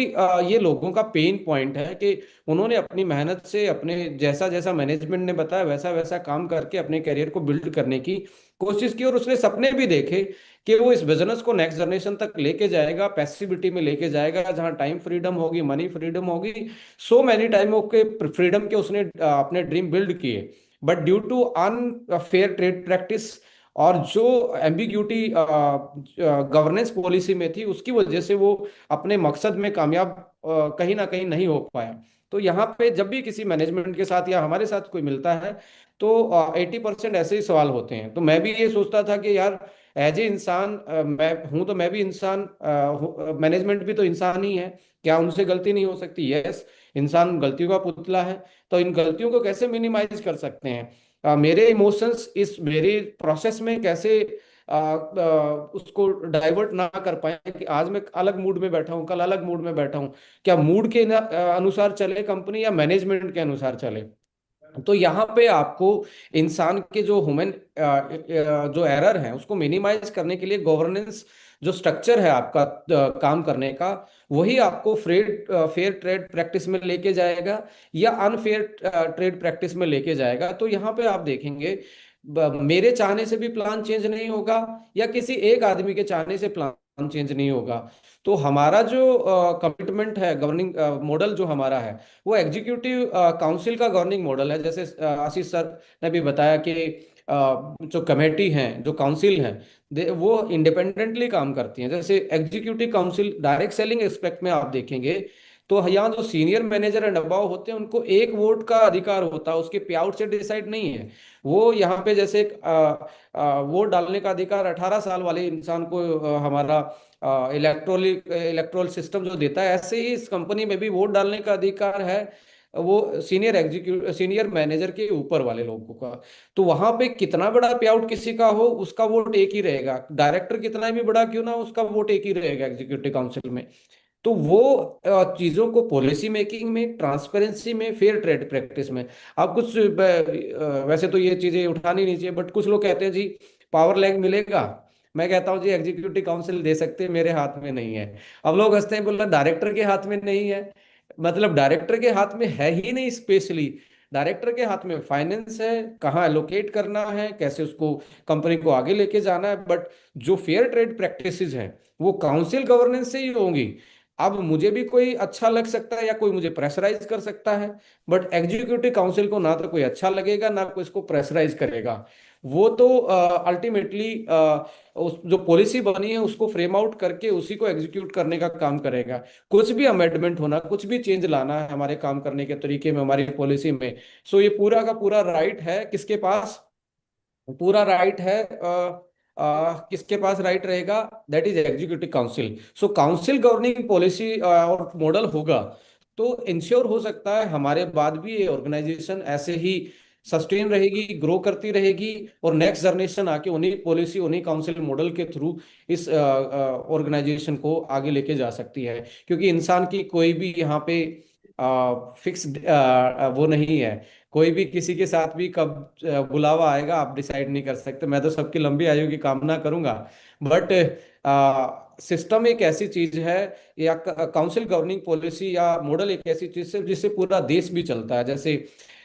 ये लोगों का पेन पॉइंट है कि उन्होंने अपनी मेहनत से, अपने जैसा जैसा मैनेजमेंट ने बताया वैसा वैसा काम करके अपने करियर को बिल्ड करने की कोशिश की, और उसने सपने भी देखे कि वो इस बिजनेस को नेक्स्ट जनरेशन तक लेके जाएगा, पैसिविटी में लेके जाएगा, जहां टाइम फ्रीडम होगी, मनी फ्रीडम होगी, सो मैनी टाइम के फ्रीडम के उसने अपने ड्रीम बिल्ड किए. But due to unfair trade practice और जो एम्बिग्यूटी गवर्नेंस पॉलिसी में थी, उसकी वजह से वो अपने मकसद में कामयाब कहीं ना कहीं नहीं हो पाया. तो यहाँ पे जब भी किसी मैनेजमेंट के साथ या हमारे साथ कोई मिलता है तो 80% ऐसे ही सवाल होते हैं. तो मैं भी ये सोचता था कि यार, एज ए इंसान मैं हूं, तो मैं भी इंसान, मैनेजमेंट भी तो इंसान ही है, क्या उनसे गलती नहीं हो सकती? यस, इंसान गलतियों का पुतला है. तो इन गलतियों को कैसे मिनिमाइज कर सकते हैं? मेरे इमोशंस इस मेरे प्रोसेस में कैसे उसको डाइवर्ट ना कर पाए कि आज मैं अलग मूड में बैठा हूँ, कल अलग मूड में बैठा हूँ। क्या मूड के अनुसार चले कंपनी या मैनेजमेंट के अनुसार चले? तो यहाँ पे आपको इंसान के जो ह्यूमन जो एरर है उसको मिनिमाइज करने के लिए गवर्नेंस जो स्ट्रक्चर है आपका काम करने का, वही आपको फेयर ट्रेड प्रैक्टिस में लेके जाएगा या अनफेयर ट्रेड प्रैक्टिस में लेके जाएगा। तो यहाँ पे आप देखेंगे मेरे चाहने से भी प्लान चेंज नहीं होगा या किसी एक आदमी के चाहने से प्लान चेंज नहीं होगा। तो हमारा जो कमिटमेंट है, गवर्निंग मॉडल जो हमारा है, वो एग्जीक्यूटिव काउंसिल का गवर्निंग मॉडल है। जैसे आशीष सर ने भी बताया कि जो कमेटी हैं, जो काउंसिल हैं, वो इंडिपेंडेंटली काम करती हैं। जैसे executive council direct selling aspect में आप देखेंगे तो यहाँ जो सीनियर मैनेजर एंड अबाव होते हैं उनको एक वोट का अधिकार होता है, उसके पे आउट से डिसाइड नहीं है। वो यहाँ पे जैसे एक वोट डालने का अधिकार 18 साल वाले इंसान को हमारा इलेक्ट्रोल सिस्टम जो देता है, ऐसे ही इस कंपनी में भी वोट डालने का अधिकार है वो सीनियर मैनेजर के ऊपर वाले लोगों का। तो वहां पे कितना बड़ा पे आउट किसी का हो उसका वोट एक ही रहेगा, डायरेक्टर कितना भी बड़ा क्यों ना हो उसका वोट एक ही रहेगा एग्जीक्यूटिव काउंसिल में। तो वो चीजों को पॉलिसी मेकिंग में, ट्रांसपेरेंसी में, फेयर ट्रेड प्रैक्टिस में आप कुछ वैसे तो ये चीजें उठानी नहीं चाहिए, बट कुछ लोग कहते हैं जी पावर लैग मिलेगा। मैं कहता हूँ जी एग्जीक्यूटिव काउंसिल दे सकते हैं, मेरे हाथ में नहीं है। अब लोग हंसते हैं, बोलना डायरेक्टर के हाथ में नहीं है, मतलब डायरेक्टर के हाथ में है ही नहीं। स्पेशली डायरेक्टर के हाथ में फाइनेंस है, कहाँ एलोकेट करना है, कैसे उसको कंपनी को आगे लेके जाना है, बट जो फेयर ट्रेड प्रैक्टिसेस हैं वो काउंसिल गवर्नेंस से ही होंगी। अब मुझे भी कोई अच्छा लग सकता है या कोई मुझे प्रेशराइज कर सकता है, बट एग्जीक्यूटिव काउंसिल को ना तो कोई अच्छा लगेगा ना कोई इसको प्रेशराइज करेगा। वो तो अल्टीमेटली उस जो पॉलिसी बनी है उसको फ्रेम आउट करके उसी को एग्जीक्यूट करने का काम करेगा। कुछ भी अमेंडमेंट होना, कुछ भी चेंज लाना है हमारे काम करने के तरीके में, हमारी पॉलिसी में, सो ये पूरा का पूरा राइट है किसके पास? पूरा राइट है किसके पास राइट रहेगा? That is executive council. So council governing policy और मॉडल होगा तो इंश्योर हो सकता है हमारे बाद भी ये ऑर्गेनाइजेशन ऐसे ही सस्टेन रहेगी, ग्रो करती रहेगी, और नेक्स्ट जनरेशन आके उन्हीं पॉलिसी, उन्हीं काउंसिल मॉडल के थ्रू इस ऑर्गेनाइजेशन को आगे लेके जा सकती है। क्योंकि इंसान की कोई भी यहाँ पे फिक्स वो नहीं है, कोई भी किसी के साथ भी कब बुलावा आएगा आप डिसाइड नहीं कर सकते। मैं तो सबकी लंबी आयु की कामना करूंगा, बट सिस्टम एक ऐसी चीज है या काउंसिल गवर्निंग पॉलिसी या मॉडल एक ऐसी चीज है जिससे पूरा देश भी चलता है। जैसे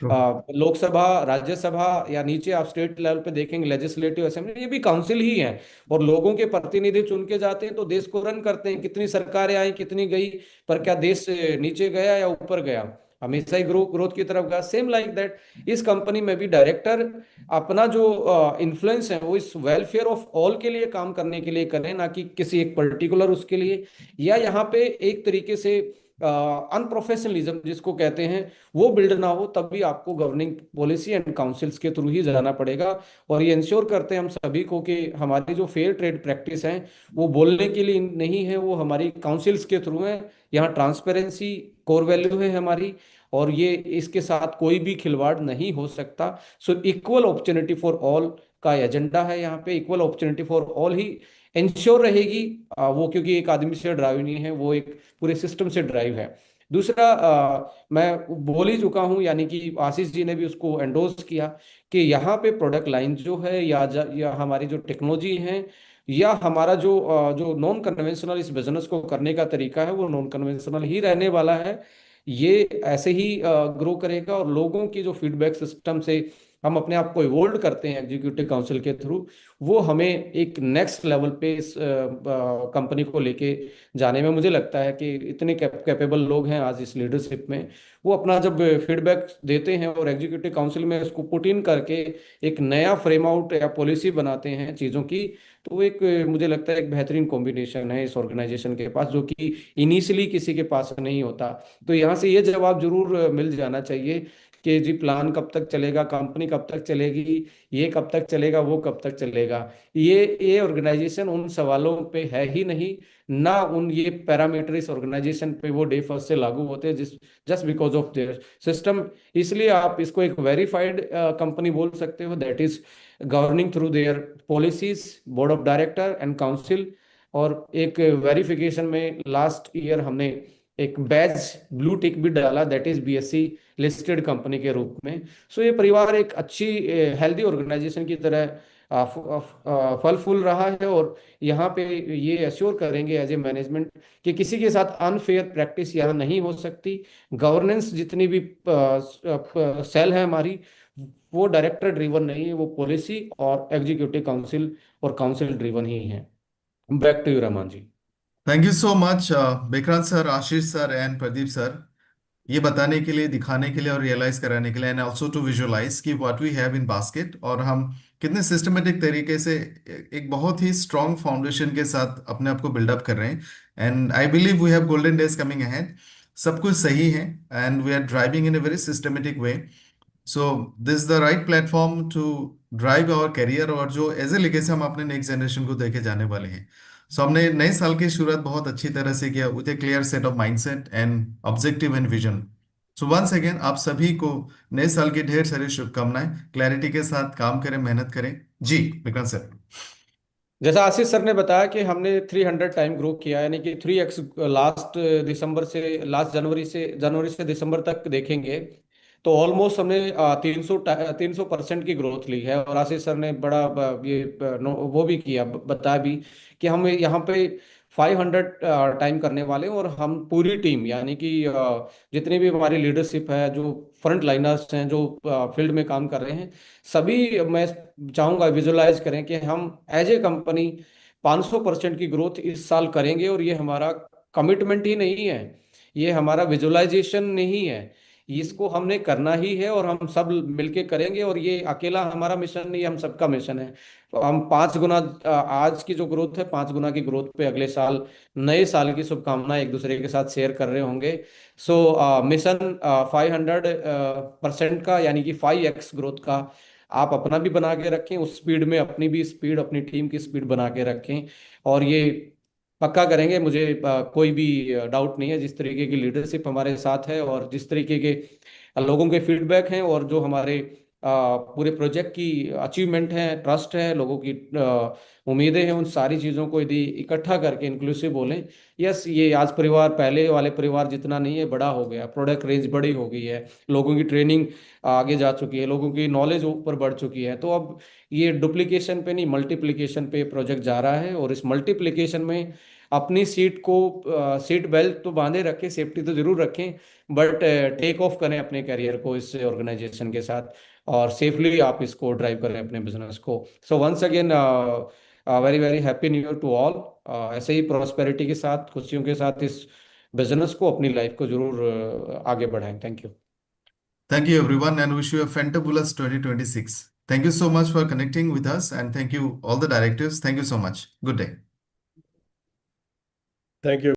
तो लोकसभा, राज्यसभा या नीचे आप स्टेट लेवल पे देखेंगे लेजिस्लेटिव असेंबली, ये भी काउंसिल ही है। और लोगों के प्रतिनिधि चुन के जाते हैं तो देश को रन करते हैं। कितनी सरकारें आई, कितनी गई, पर क्या देश नीचे गया या ऊपर गया? हमेशा ही ग्रोथ की तरफ गया। सेम लाइक दैट इस कंपनी में भी डायरेक्टर अपना जो इन्फ्लुएंस है वो इस वेलफेयर ऑफ ऑल के लिए काम करने के लिए करें, ना कि किसी एक पर्टिकुलर उसके लिए, या यहाँ पे एक तरीके से अनप्रोफेशनलिज्म जिसको कहते हैं वो बिल्ड ना हो। तब भी आपको गवर्निंग पॉलिसी एंड काउंसिल्स के थ्रू ही जाना पड़ेगा। और ये इंश्योर करते हैं हम सभी को कि हमारी जो फेयर ट्रेड प्रैक्टिस है वो बोलने के लिए नहीं है, वो हमारी काउंसिल्स के थ्रू है। यहाँ ट्रांसपेरेंसी कोर वैल्यू है हमारी, और ये इसके साथ कोई भी खिलवाड़ नहीं हो सकता। So equal opportunity for all का एजेंडा है यहाँ पे। Equal opportunity for all he ensure रहेगी वो, क्योंकि एक आदमी से ड्राइव नहीं है, वो एक पूरे सिस्टम से ड्राइव है। दूसरा मैं बोल ही चुका हूँ, यानी कि आशीष जी ने भी उसको एंडोर्स किया कि यहाँ पे प्रोडक्ट लाइन जो है या हमारी जो टेक्नोलॉजी है या हमारा जो नॉन कन्वेंशनल इस बिजनेस को करने का तरीका है वो नॉन कन्वेंशनल ही रहने वाला है। ये ऐसे ही ग्रो करेगा, और लोगों की जो फीडबैक सिस्टम से हम अपने आप को इवोल्व करते हैं एग्जीक्यूटिव काउंसिल के थ्रू, वो हमें एक नेक्स्ट लेवल पे इस कंपनी को लेके जाने में, मुझे लगता है कि इतने कैपेबल लोग हैं आज इस लीडरशिप में, वो अपना जब फीडबैक देते हैं और एग्जीक्यूटिव काउंसिल में उसको पुट इन करके एक नया फ्रेम आउट या पॉलिसी बनाते हैं चीज़ों की, तो वो एक मुझे लगता है एक बेहतरीन कॉम्बिनेशन है इस ऑर्गेनाइजेशन के पास, जो कि इनिशियली किसी के पास नहीं होता। तो यहाँ से ये जवाब जरूर मिल जाना चाहिए कि जी प्लान कब तक चलेगा, कंपनी कब तक चलेगी, ये कब तक चलेगा, वो कब तक चलेगा। ये ऑर्गेनाइजेशन उन सवालों पे है ही नहीं, ना उन ये पैरामीटर ऑर्गेनाइजेशन पे वो डे फर्स्ट से लागू होते हैं, जिस just because of their system. इसलिए आप इसको एक वेरीफाइड कंपनी बोल सकते हो, that is governing through their policies, board of director and council. और एक वेरिफिकेशन में लास्ट ईयर हमने एक बैज ब्लू टिक भी डाला, that is BSc listed company के रूप में। सो ये परिवार एक अच्छी हेल्दी ऑर्गेनाइजेशन की तरह फल फूल रहा है। और यहाँ पे ये एश्योर करेंगे एज ए मैनेजमेंट कि किसी के साथ अनफेयर प्रैक्टिस यहाँ नहीं हो सकती। गवर्नेंस जितनी भी सेल है हमारी, वो डायरेक्टर ड्रिवन नहीं है, वो पॉलिसी और एग्जीक्यूटिव काउंसिल और काउंसिल ड्रिवन ही है। Back to you Rahman ji. Thank you so much Vikrant sir, Ashish sir and Pradeep sir, ये बताने के लिए, दिखाने के लिए और रियलाइज कराने के लिए, एंड ऑल्सो टू विजुअलाइज कि what we have in basket, और हम कितने सिस्टमेटिक तरीके से एक बहुत ही स्ट्रॉन्ग फाउंडेशन के साथ अपने आप को बिल्डअप कर रहे हैं। And I believe we have golden days coming ahead. सब कुछ सही है and we are driving in a very systematic way. So this is the right platform to drive our career, और जो एज ए लेगेसी हम अपने नेक्स्ट जनरेशन को देके जाने वाले हैं। सो हमने नए साल की शुरुआत बहुत अच्छी तरह से किया with a clear set of mindset and objective and vision. So once again आप सभी को नए साल की ढेर सारी शुभकामनाएं। क्लैरिटी के साथ काम करें, मेहनत करें। जी विक्रांत सर। जैसा आशीष सर ने बताया कि हमने 300 टाइम ग्रो किया, यानी कि 3x लास्ट दिसंबर से, लास्ट जनवरी से दिसंबर तक देखेंगे तो ऑलमोस्ट हमने 300% की ग्रोथ ली है। और आशीष सर ने बड़ा वो भी किया, बताया भी कि हम यहाँ पे 500 टाइम करने वाले हैं। और हम पूरी टीम, यानी कि जितनी भी हमारी लीडरशिप है, जो फ्रंट लाइनर्स हैं, जो फील्ड में काम कर रहे हैं, सभी मैं चाहूंगा विजुलाइज करें कि हम एज ए कंपनी 500% की ग्रोथ इस साल करेंगे। और ये हमारा कमिटमेंट ही नहीं है, ये हमारा विजुलाइजेशन नहीं है, इसको हमने करना ही है और हम सब मिलके करेंगे। और ये अकेला हमारा मिशन नहीं है, हम सबका मिशन है। तो हम 5 गुना आज की जो ग्रोथ है, 5 गुना की ग्रोथ पे अगले साल, नए साल की शुभकामनाएं एक दूसरे के साथ शेयर कर रहे होंगे। सो मिशन 500% का, यानी कि 5x ग्रोथ का आप अपना भी बना के रखें, उस स्पीड में अपनी भी स्पीड, अपनी टीम की स्पीड बना के रखें। और ये पक्का करेंगे, मुझे कोई भी डाउट नहीं है। जिस तरीके की लीडरशिप हमारे साथ है और जिस तरीके के लोगों के फीडबैक हैं और जो हमारे पूरे प्रोजेक्ट की अचीवमेंट है, ट्रस्ट है, लोगों की उम्मीदें हैं, उन सारी चीज़ों को यदि इकट्ठा करके इंक्लूसिव बोलें, यस, ये आज परिवार पहले वाले परिवार जितना नहीं है, बड़ा हो गया, प्रोडक्ट रेंज बड़ी हो गई है, लोगों की ट्रेनिंग आगे जा चुकी है, लोगों की नॉलेज ऊपर बढ़ चुकी है। तो अब ये डुप्लीकेशन पे नहीं, मल्टीप्लीकेशन पे प्रोजेक्ट जा रहा है। और इस मल्टीप्लीकेशन में अपनी सीट बेल्ट तो बांधे रखें, सेफ्टी तो जरूर रखें, बट टेक ऑफ करें अपने करियर को इस ऑर्गेनाइजेशन के साथ, और सेफली आप इसको ड्राइव करें अपने बिजनेस को। So once again very very happy new year to all. ऐसे ही प्रॉस्पेरिटी के साथ, खुशियों के साथ इस बिजनेस को, अपनी लाइफ को जरूर आगे बढ़ाएं। Thank you. Thank you everyone and wish you a fantabulous 2026. Thank you so much for connecting with us, and thank you all the directors. Thank you so much. Good day. Thank you.